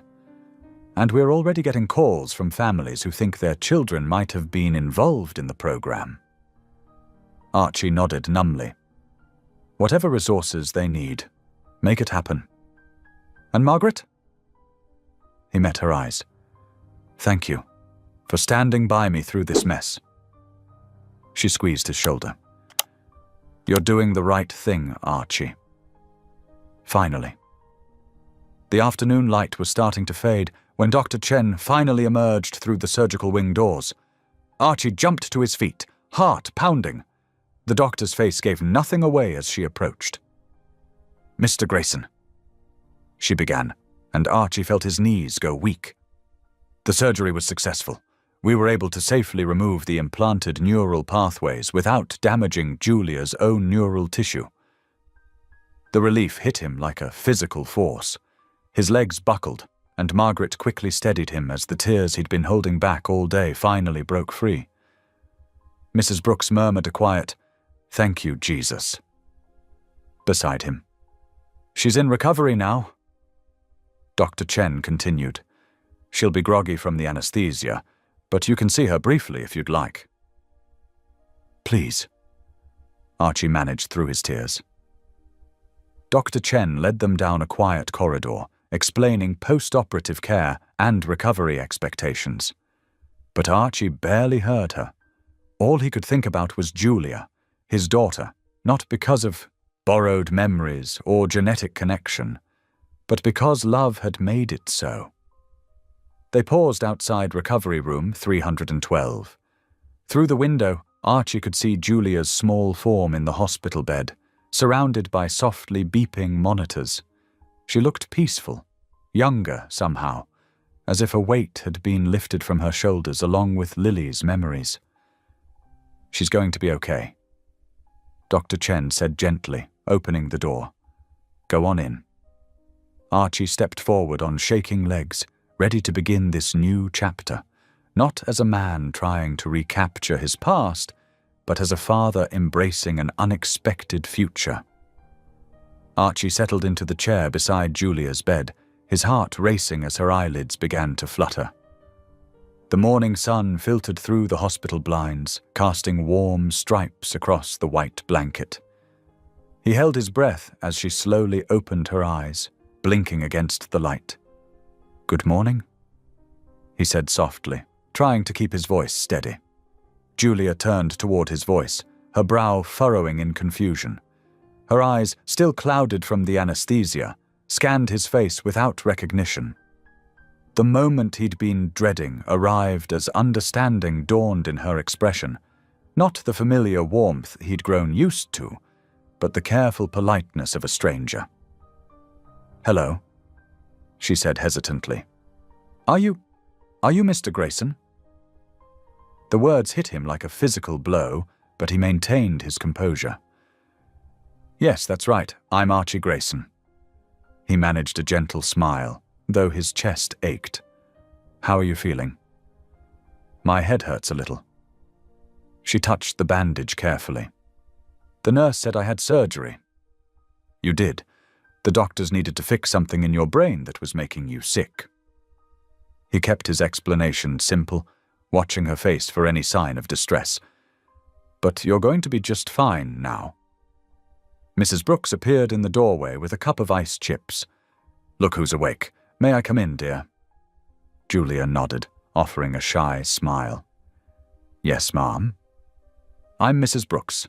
"And we're already getting calls from families who think their children might have been involved in the program." Archie nodded numbly. "Whatever resources they need, make it happen." "And Margaret?" He met her eyes. "Thank you for standing by me through this mess." She squeezed his shoulder. "You're doing the right thing, Archie." Finally. The afternoon light was starting to fade when Dr. Chen finally emerged through the surgical wing doors. Archie jumped to his feet, heart pounding. The doctor's face gave nothing away as she approached. "Mr. Grayson," she began, and Archie felt his knees go weak. "The surgery was successful. We were able to safely remove the implanted neural pathways without damaging Julia's own neural tissue." The relief hit him like a physical force. His legs buckled, and Margaret quickly steadied him as the tears he'd been holding back all day finally broke free. Mrs. Brooks murmured a quiet, "Thank you, Jesus," beside him. "She's in recovery now," Dr. Chen continued. "She'll be groggy from the anesthesia, but you can see her briefly if you'd like." "Please," Archie managed through his tears. Dr. Chen led them down a quiet corridor, explaining post-operative care and recovery expectations. But Archie barely heard her. All he could think about was Julia, his daughter, not because of borrowed memories or genetic connection, but because love had made it so. They paused outside recovery room 312. Through the window, Archie could see Julia's small form in the hospital bed, surrounded by softly beeping monitors. She looked peaceful, younger somehow, as if a weight had been lifted from her shoulders along with Lily's memories. "She's going to be okay," Dr. Chen said gently, opening the door. "Go on in." Archie stepped forward on shaking legs, ready to begin this new chapter, not as a man trying to recapture his past, but as a father embracing an unexpected future. Archie settled into the chair beside Julia's bed, his heart racing as her eyelids began to flutter. The morning sun filtered through the hospital blinds, casting warm stripes across the white blanket. He held his breath as she slowly opened her eyes, blinking against the light. "Good morning," he said softly, trying to keep his voice steady. Julia turned toward his voice, her brow furrowing in confusion. Her eyes, still clouded from the anesthesia, scanned his face without recognition. The moment he'd been dreading arrived as understanding dawned in her expression, not the familiar warmth he'd grown used to, but the careful politeness of a stranger. "Hello," she said hesitantly. Are you Mr. Grayson?" The words hit him like a physical blow, but he maintained his composure. "Yes, that's right. I'm Archie Grayson." He managed a gentle smile, though his chest ached. "How are you feeling?" "My head hurts a little." She touched the bandage carefully. "The nurse said I had surgery." "You did. The doctors needed to fix something in your brain that was making you sick." He kept his explanation simple, watching her face for any sign of distress. "But you're going to be just fine now." Mrs. Brooks appeared in the doorway with a cup of ice chips. "Look who's awake. May I come in, dear?" Julia nodded, offering a shy smile. "Yes, ma'am." "I'm Mrs. Brooks."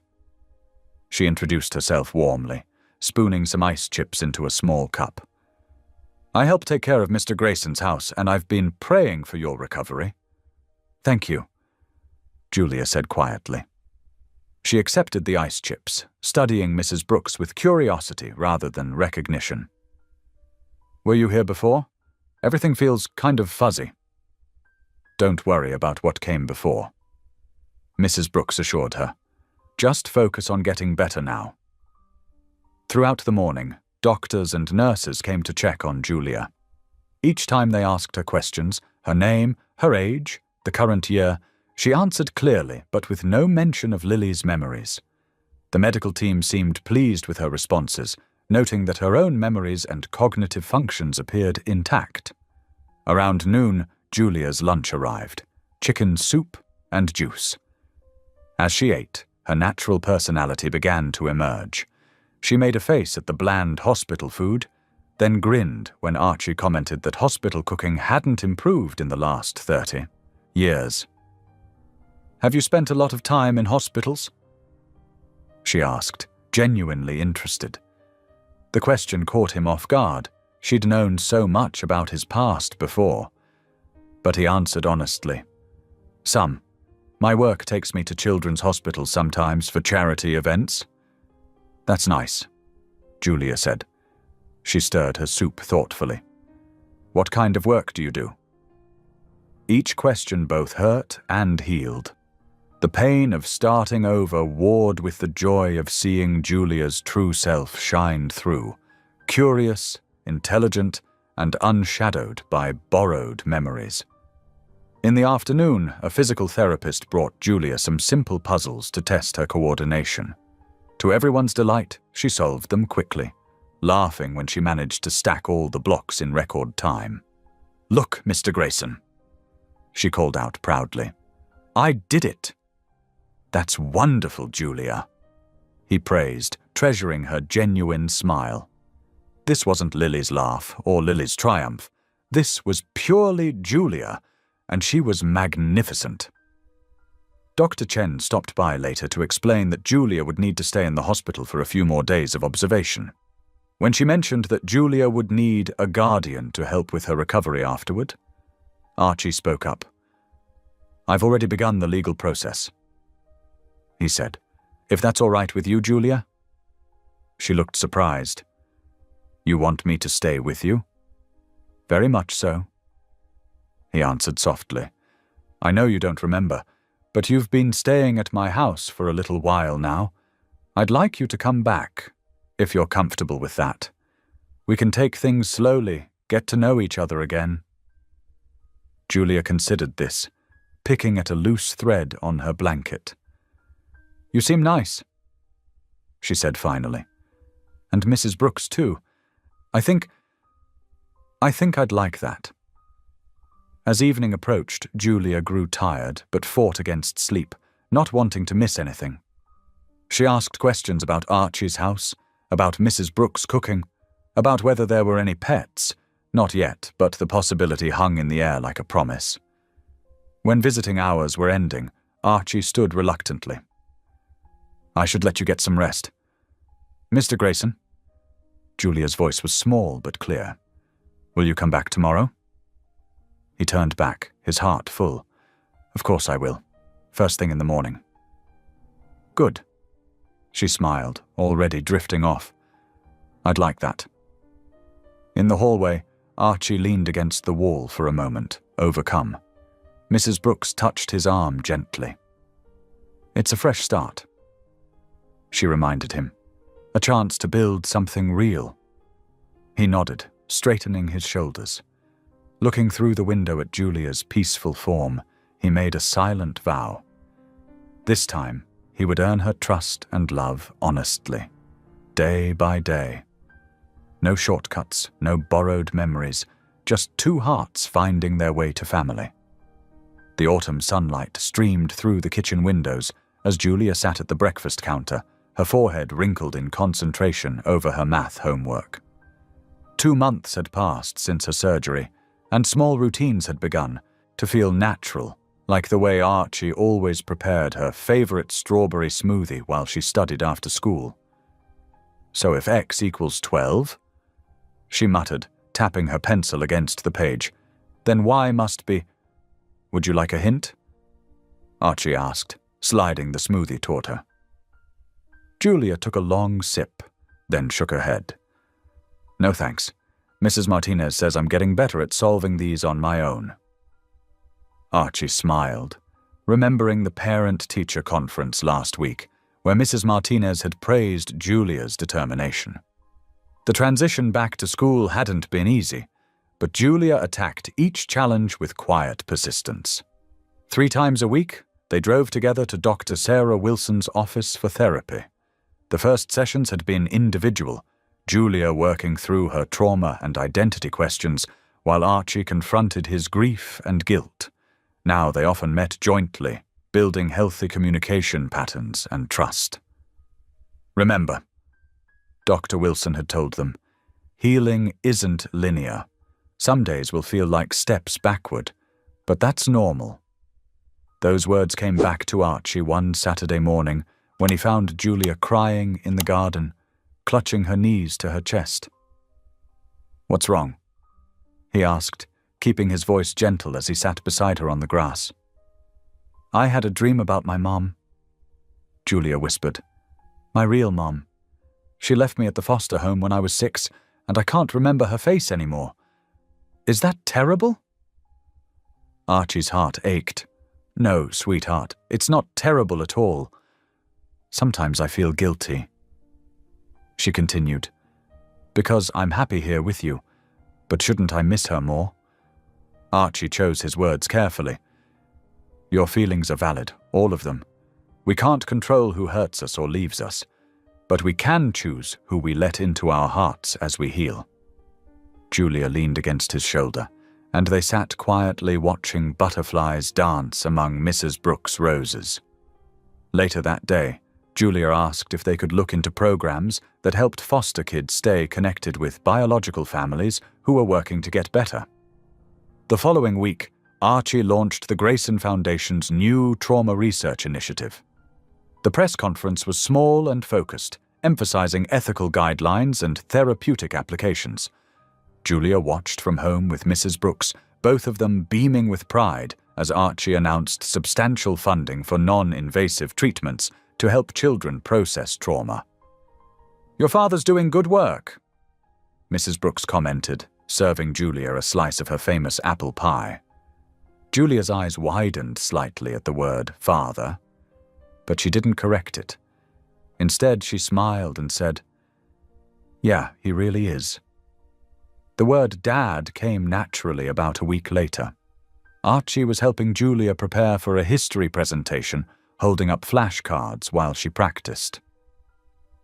She introduced herself warmly, spooning some ice chips into a small cup. "I help take care of Mr. Grayson's house, and I've been praying for your recovery." "Thank you," Julia said quietly. She accepted the ice chips, studying Mrs. Brooks with curiosity rather than recognition. "Were you here before? Everything feels kind of fuzzy." "Don't worry about what came before," Mrs. Brooks assured her. "Just focus on getting better now." Throughout the morning, doctors and nurses came to check on Julia. Each time they asked her questions, her name, her age, the current year, she answered clearly, but with no mention of Lily's memories. The medical team seemed pleased with her responses, noting that her own memories and cognitive functions appeared intact. Around noon, Julia's lunch arrived: chicken soup and juice. As she ate, her natural personality began to emerge. She made a face at the bland hospital food, then grinned when Archie commented that hospital cooking hadn't improved in the last 30 years. "Have you spent a lot of time in hospitals?" she asked, genuinely interested. The question caught him off guard, She'd known so much about his past before. But he answered honestly. Some. My work takes me to children's hospitals sometimes for charity events. That's nice, Julia said. She stirred her soup thoughtfully. What kind of work do you do? Each question both hurt and healed. The pain of starting over warred with the joy of seeing Julia's true self shine through, curious, intelligent, and unshadowed by borrowed memories. In the afternoon, a physical therapist brought Julia some simple puzzles to test her coordination. To everyone's delight, she solved them quickly, laughing when she managed to stack all the blocks in record time. Look, Mr. Grayson, she called out proudly. I did it. That's wonderful, Julia, he praised, treasuring her genuine smile. This wasn't Lily's laugh or Lily's triumph. This was purely Julia, and she was magnificent. Dr. Chen stopped by later to explain that Julia would need to stay in the hospital for a few more days of observation. When she mentioned that Julia would need a guardian to help with her recovery afterward, Archie spoke up. I've already begun the legal process, he said. If that's all right with you, Julia? She looked surprised. You want me to stay with you? Very much so, he answered softly. I know you don't remember, but you've been staying at my house for a little while now. I'd like you to come back, if you're comfortable with that. We can take things slowly, get to know each other again. Julia considered this, picking at a loose thread on her blanket. You seem nice, she said finally. And Mrs. Brooks too. I think I'd like that. As evening approached, Julia grew tired but fought against sleep, not wanting to miss anything. She asked questions about Archie's house, about Mrs. Brooks' cooking, about whether there were any pets. Not yet, but the possibility hung in the air like a promise. When visiting hours were ending, Archie stood reluctantly. I should let you get some rest. Mr. Grayson? Julia's voice was small but clear. Will you come back tomorrow? He turned back, his heart full. Of course I will. First thing in the morning. Good. She smiled, already drifting off. I'd like that. In the hallway, Archie leaned against the wall for a moment, overcome. Mrs. Brooks touched his arm gently. It's a fresh start, she reminded him. A chance to build something real. He nodded, straightening his shoulders. Looking through the window at Julia's peaceful form, he made a silent vow. This time, he would earn her trust and love honestly, day by day. No shortcuts, no borrowed memories, just two hearts finding their way to family. The autumn sunlight streamed through the kitchen windows as Julia sat at the breakfast counter, her forehead wrinkled in concentration over her math homework. 2 months had passed since her surgery, and small routines had begun to feel natural, like the way Archie always prepared her favorite strawberry smoothie while she studied after school. So if x equals 12, she muttered, tapping her pencil against the page, then y must be... Would you like a hint? Archie asked, sliding the smoothie toward her. Julia took a long sip, then shook her head. No thanks. Mrs. Martinez says I'm getting better at solving these on my own. Archie smiled, remembering the parent-teacher conference last week, where Mrs. Martinez had praised Julia's determination. The transition back to school hadn't been easy, but Julia attacked each challenge with quiet persistence. 3 times a week, they drove together to Dr. Sarah Wilson's office for therapy. The first sessions had been individual, Julia working through her trauma and identity questions, while Archie confronted his grief and guilt. Now they often met jointly, building healthy communication patterns and trust. Remember, Dr. Wilson had told them, healing isn't linear. Some days will feel like steps backward, but that's normal. Those words came back to Archie one Saturday morning when he found Julia crying in the garden, clutching her knees to her chest. "What's wrong?" he asked, keeping his voice gentle as he sat beside her on the grass. "I had a dream about my mom," Julia whispered. "My real mom. She left me at the foster home when I was 6, and I can't remember her face anymore. Is that terrible?" Archie's heart ached. "No, sweetheart, it's not terrible at all. Sometimes I feel guilty." She continued, "Because I'm happy here with you, but shouldn't I miss her more?" Archie chose his words carefully. "Your feelings are valid, all of them. We can't control who hurts us or leaves us, but we can choose who we let into our hearts as we heal." Julia leaned against his shoulder, and they sat quietly watching butterflies dance among Mrs. Brooks' roses. Later that day, Julia asked if they could look into programs that helped foster kids stay connected with biological families who were working to get better. The following week, Archie launched the Grayson Foundation's new trauma research initiative. The press conference was small and focused, emphasizing ethical guidelines and therapeutic applications. Julia watched from home with Mrs. Brooks, both of them beaming with pride as Archie announced substantial funding for non-invasive treatments to help children process trauma. "Your father's doing good work," Mrs. Brooks commented, serving Julia a slice of her famous apple pie. Julia's eyes widened slightly at the word father, but she didn't correct it. Instead, she smiled and said, "Yeah, he really is." The word dad came naturally about a week later. Archie was helping Julia prepare for a history presentation, holding up flashcards while she practiced.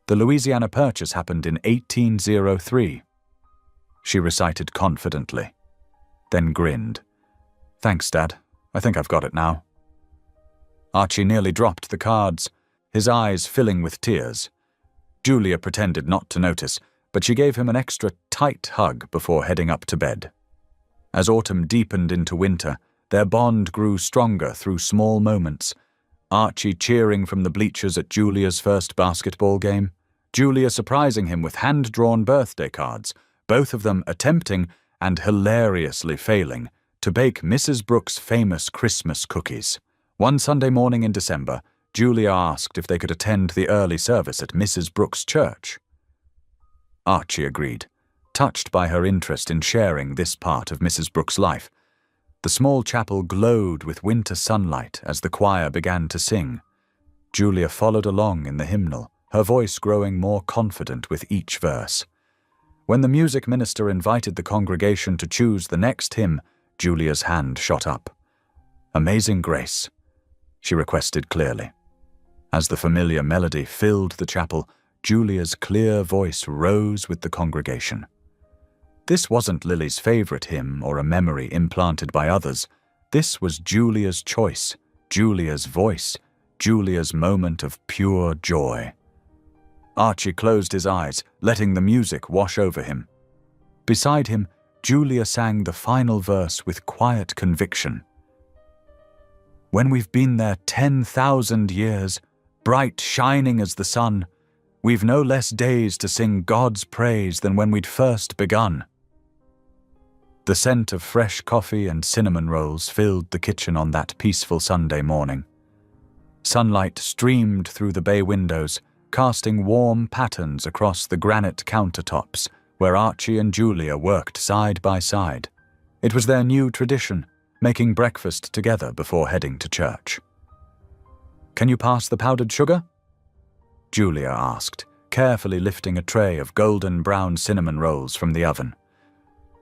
The Louisiana Purchase happened in 1803. She recited confidently, then grinned. "Thanks, Dad. I think I've got it now." Archie nearly dropped the cards, his eyes filling with tears. Julia pretended not to notice, but she gave him an extra tight hug before heading up to bed. As autumn deepened into winter, their bond grew stronger through small moments. Archie cheering from the bleachers at Julia's first basketball game, Julia surprising him with hand-drawn birthday cards, both of them attempting, and hilariously failing, to bake Mrs. Brooks' famous Christmas cookies. One Sunday morning in December, Julia asked if they could attend the early service at Mrs. Brooks' church. Archie agreed, touched by her interest in sharing this part of Mrs. Brooks' life. The small chapel glowed with winter sunlight as the choir began to sing. Julia followed along in the hymnal, her voice growing more confident with each verse. When the music minister invited the congregation to choose the next hymn, Julia's hand shot up. "Amazing Grace," she requested clearly. As the familiar melody filled the chapel, Julia's clear voice rose with the congregation. This wasn't Lily's favorite hymn or a memory implanted by others. This was Julia's choice, Julia's voice, Julia's moment of pure joy. Archie closed his eyes, letting the music wash over him. Beside him, Julia sang the final verse with quiet conviction. "When we've been there 10,000 years, bright shining as the sun, we've no less days to sing God's praise than when we'd first begun." The scent of fresh coffee and cinnamon rolls filled the kitchen on that peaceful Sunday morning. Sunlight streamed through the bay windows, casting warm patterns across the granite countertops where Archie and Julia worked side by side. It was their new tradition, making breakfast together before heading to church. "Can you pass the powdered sugar?" Julia asked, carefully lifting a tray of golden brown cinnamon rolls from the oven.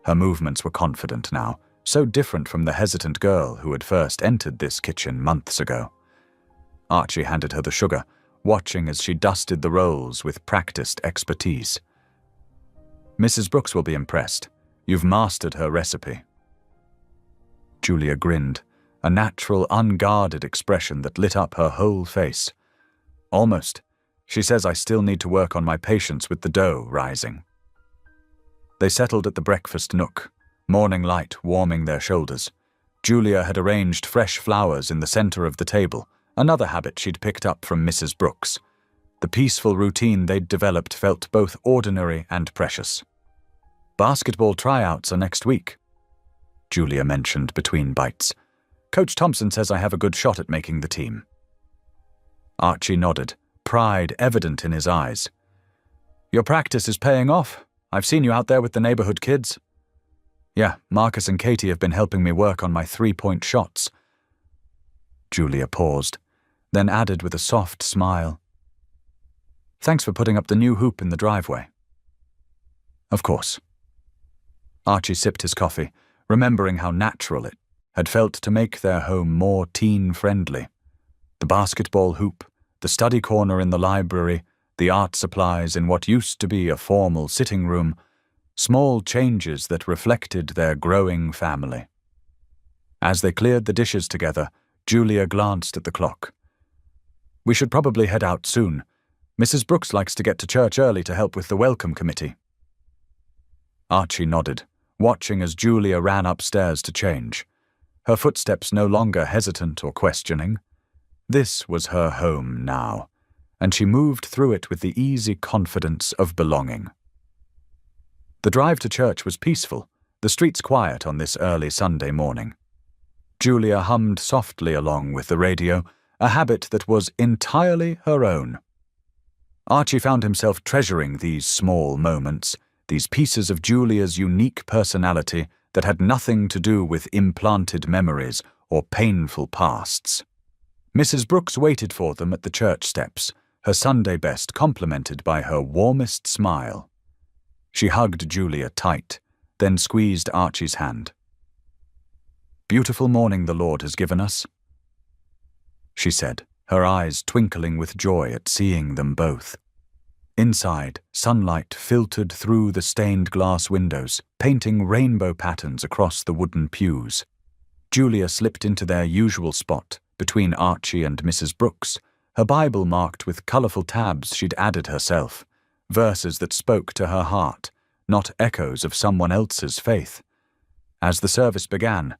Her movements were confident now, so different from the hesitant girl who had first entered this kitchen months ago. Archie handed her the sugar, watching as she dusted the rolls with practiced expertise. "Mrs. Brooks will be impressed. You've mastered her recipe." Julia grinned, a natural, unguarded expression that lit up her whole face. "Almost. She says I still need to work on my patience with the dough rising." They settled at the breakfast nook, morning light warming their shoulders. Julia had arranged fresh flowers in the center of the table, another habit she'd picked up from Mrs. Brooks. The peaceful routine they'd developed felt both ordinary and precious. Basketball tryouts are next week, Julia mentioned between bites. Coach Thompson says I have a good shot at making the team. Archie nodded, pride evident in his eyes. Your practice is paying off. I've seen you out there with the neighborhood kids. Yeah, Marcus and Katie have been helping me work on my 3-point shots. Julia paused, then added with a soft smile. Thanks for putting up the new hoop in the driveway. Of course. Archie sipped his coffee, remembering how natural it had felt to make their home more teen-friendly. The basketball hoop, the study corner in the library, the art supplies in what used to be a formal sitting room, small changes that reflected their growing family. As they cleared the dishes together, Julia glanced at the clock. We should probably head out soon. Mrs. Brooks likes to get to church early to help with the welcome committee. Archie nodded, watching as Julia ran upstairs to change, her footsteps no longer hesitant or questioning. This was her home now, and she moved through it with the easy confidence of belonging. The drive to church was peaceful, the streets quiet on this early Sunday morning. Julia hummed softly along with the radio, a habit that was entirely her own. Archie found himself treasuring these small moments, these pieces of Julia's unique personality that had nothing to do with implanted memories or painful pasts. Mrs. Brooks waited for them at the church steps, her Sunday best complimented by her warmest smile. She hugged Julia tight, then squeezed Archie's hand. Beautiful morning the Lord has given us, she said, her eyes twinkling with joy at seeing them both. Inside, sunlight filtered through the stained glass windows, painting rainbow patterns across the wooden pews. Julia slipped into their usual spot, between Archie and Mrs. Brooks, her Bible marked with colourful tabs she'd added herself, verses that spoke to her heart, not echoes of someone else's faith. As the service began,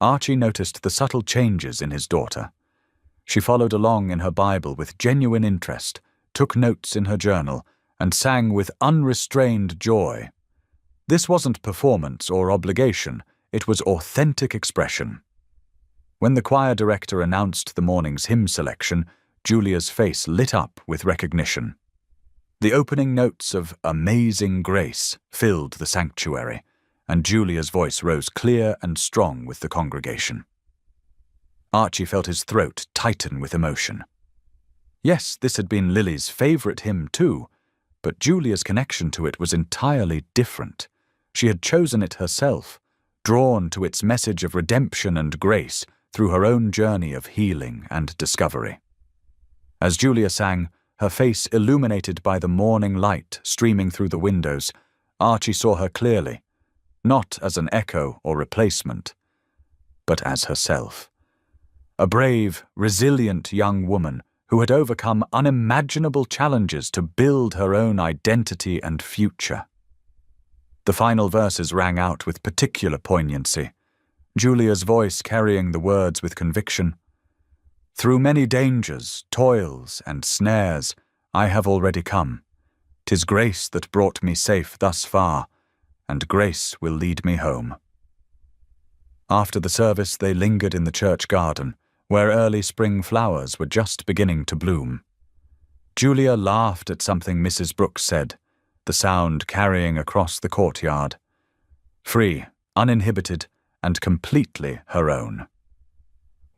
Archie noticed the subtle changes in his daughter. She followed along in her Bible with genuine interest, took notes in her journal, and sang with unrestrained joy. This wasn't performance or obligation, it was authentic expression. When the choir director announced the morning's hymn selection, Julia's face lit up with recognition. The opening notes of Amazing Grace filled the sanctuary, and Julia's voice rose clear and strong with the congregation. Archie felt his throat tighten with emotion. Yes, this had been Lily's favourite hymn too, but Julia's connection to it was entirely different. She had chosen it herself, drawn to its message of redemption and grace through her own journey of healing and discovery. As Julia sang, her face illuminated by the morning light streaming through the windows, Archie saw her clearly, not as an echo or replacement, but as herself. A brave, resilient young woman who had overcome unimaginable challenges to build her own identity and future. The final verses rang out with particular poignancy, Julia's voice carrying the words with conviction. Through many dangers, toils, and snares, I have already come. 'Tis grace that brought me safe thus far, and grace will lead me home. After the service, they lingered in the church garden, where early spring flowers were just beginning to bloom. Julia laughed at something Mrs. Brooks said, the sound carrying across the courtyard. Free, uninhibited, and completely her own.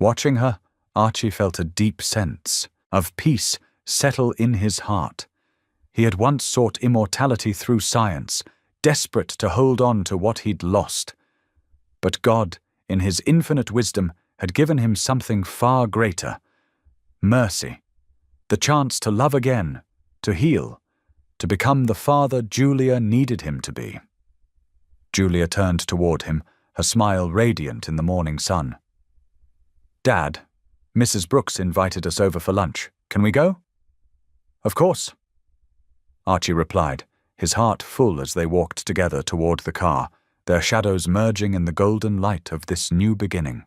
Watching her, Archie felt a deep sense of peace settle in his heart. He had once sought immortality through science, desperate to hold on to what he'd lost. But God, in his infinite wisdom, had given him something far greater. Mercy. The chance to love again, to heal, to become the father Julia needed him to be. Julia turned toward him, her smile radiant in the morning sun. Dad, Mrs. Brooks invited us over for lunch. Can we go? Of course, Archie replied, his heart full as they walked together toward the car, their shadows merging in the golden light of this new beginning.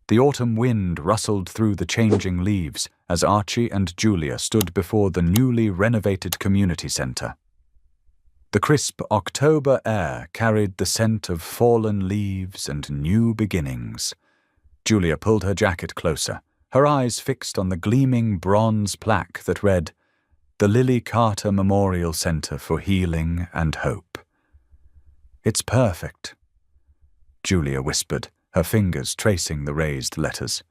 The autumn wind rustled through the changing leaves as Archie and Julia stood before the newly renovated community centre. The crisp October air carried the scent of fallen leaves and new beginnings. Julia pulled her jacket closer, her eyes fixed on the gleaming bronze plaque that read, "The Lily Carter Memorial Center for Healing and Hope." "It's perfect," Julia whispered, her fingers tracing the raised letters.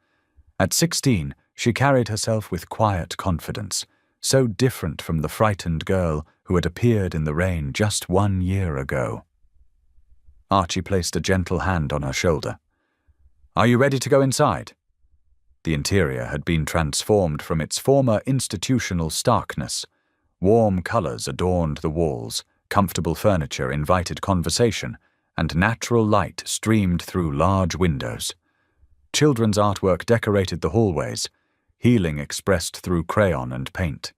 At 16, she carried herself with quiet confidence, so different from the frightened girl who had appeared in the rain just 1 year ago. Archie placed a gentle hand on her shoulder. "Are you ready to go inside?" The interior had been transformed from its former institutional starkness. Warm colors adorned the walls, comfortable furniture invited conversation, and natural light streamed through large windows. Children's artwork decorated the hallways, healing expressed through crayon and paint.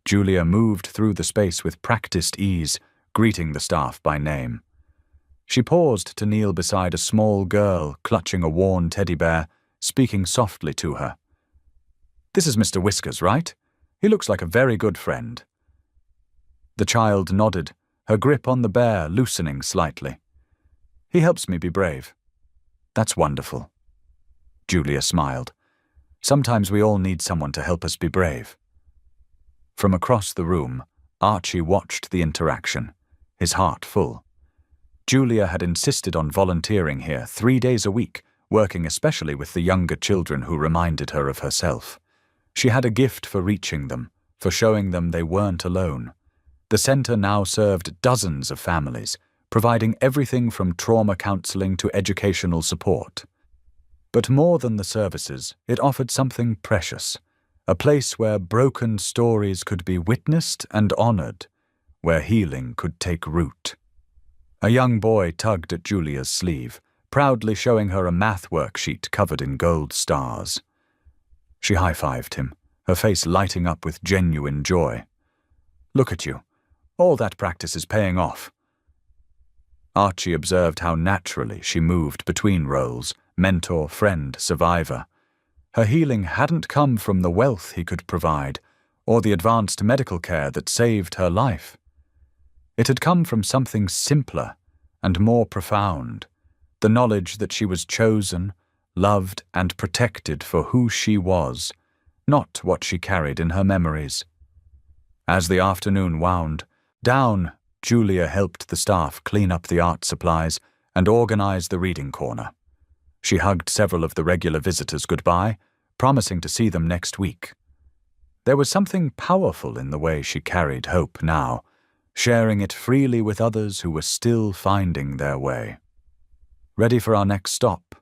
Julia moved through the space with practiced ease, greeting the staff by name. She paused to kneel beside a small girl clutching a worn teddy bear, speaking softly to her. "This is Mr. Whiskers, right? He looks like a very good friend." The child nodded, her grip on the bear loosening slightly. "He helps me be brave." "That's wonderful." Julia smiled. "Sometimes we all need someone to help us be brave." From across the room, Archie watched the interaction, his heart full. Julia had insisted on volunteering here 3 days a week, working especially with the younger children who reminded her of herself. She had a gift for reaching them, for showing them they weren't alone. The center now served dozens of families, providing everything from trauma counseling to educational support. But more than the services, it offered something precious, a place where broken stories could be witnessed and honored, where healing could take root. A young boy tugged at Julia's sleeve, proudly showing her a math worksheet covered in gold stars. She high-fived him, her face lighting up with genuine joy. "Look at you. All that practice is paying off." Archie observed how naturally she moved between roles, mentor, friend, survivor. Her healing hadn't come from the wealth he could provide, or the advanced medical care that saved her life. It had come from something simpler and more profound, the knowledge that she was chosen, loved, and protected for who she was, not what she carried in her memories. As the afternoon wound down, Julia helped the staff clean up the art supplies and organize the reading corner. She hugged several of the regular visitors goodbye, promising to see them next week. There was something powerful in the way she carried hope now, sharing it freely with others who were still finding their way. "Ready for our next stop?"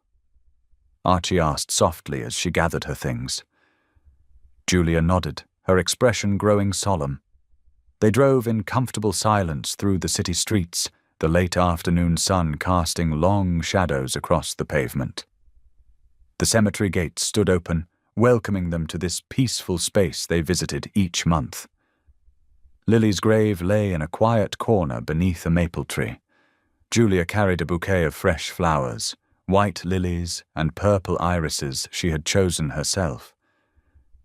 Archie asked softly as she gathered her things. Julia nodded, her expression growing solemn. They drove in comfortable silence through the city streets, the late afternoon sun casting long shadows across the pavement. The cemetery gates stood open, welcoming them to this peaceful space they visited each month. Lily's grave lay in a quiet corner beneath a maple tree. Julia carried a bouquet of fresh flowers, white lilies and purple irises she had chosen herself.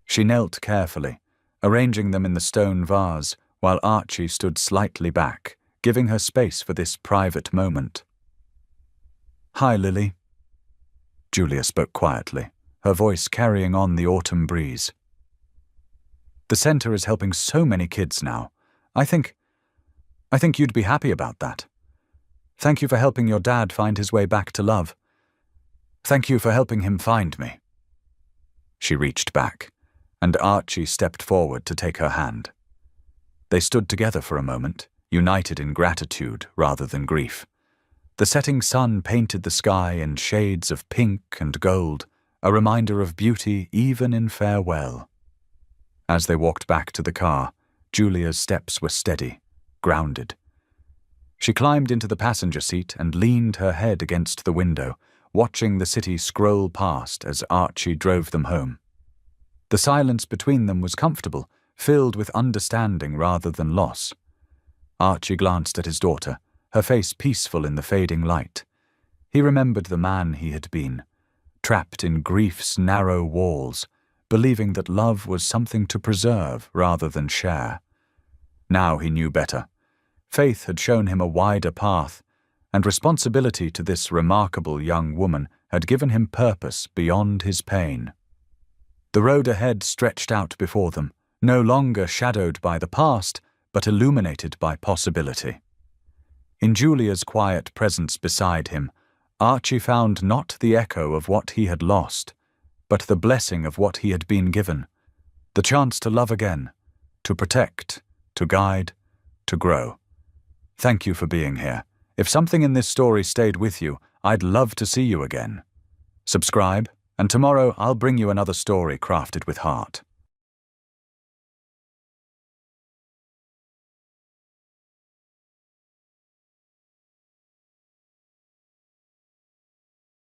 She knelt carefully, arranging them in the stone vase, while Archie stood slightly back, giving her space for this private moment. "Hi, Lily." Julia spoke quietly, her voice carrying on the autumn breeze. "The center is helping so many kids now. I think you'd be happy about that. Thank you for helping your dad find his way back to love. Thank you for helping him find me." She reached back, and Archie stepped forward to take her hand. They stood together for a moment, united in gratitude rather than grief. The setting sun painted the sky in shades of pink and gold, a reminder of beauty even in farewell. As they walked back to the car, Julia's steps were steady, grounded. She climbed into the passenger seat and leaned her head against the window, watching the city scroll past as Archie drove them home. The silence between them was comfortable, filled with understanding rather than loss. Archie glanced at his daughter, her face peaceful in the fading light. He remembered the man he had been, trapped in grief's narrow walls, believing that love was something to preserve rather than share. Now he knew better. Faith had shown him a wider path, and responsibility to this remarkable young woman had given him purpose beyond his pain. The road ahead stretched out before them, no longer shadowed by the past, but illuminated by possibility. In Julia's quiet presence beside him, Archie found not the echo of what he had lost, but the blessing of what he had been given, the chance to love again, to protect, to guide, to grow. Thank you for being here. If something in this story stayed with you, I'd love to see you again. Subscribe, and tomorrow I'll bring you another story crafted with heart.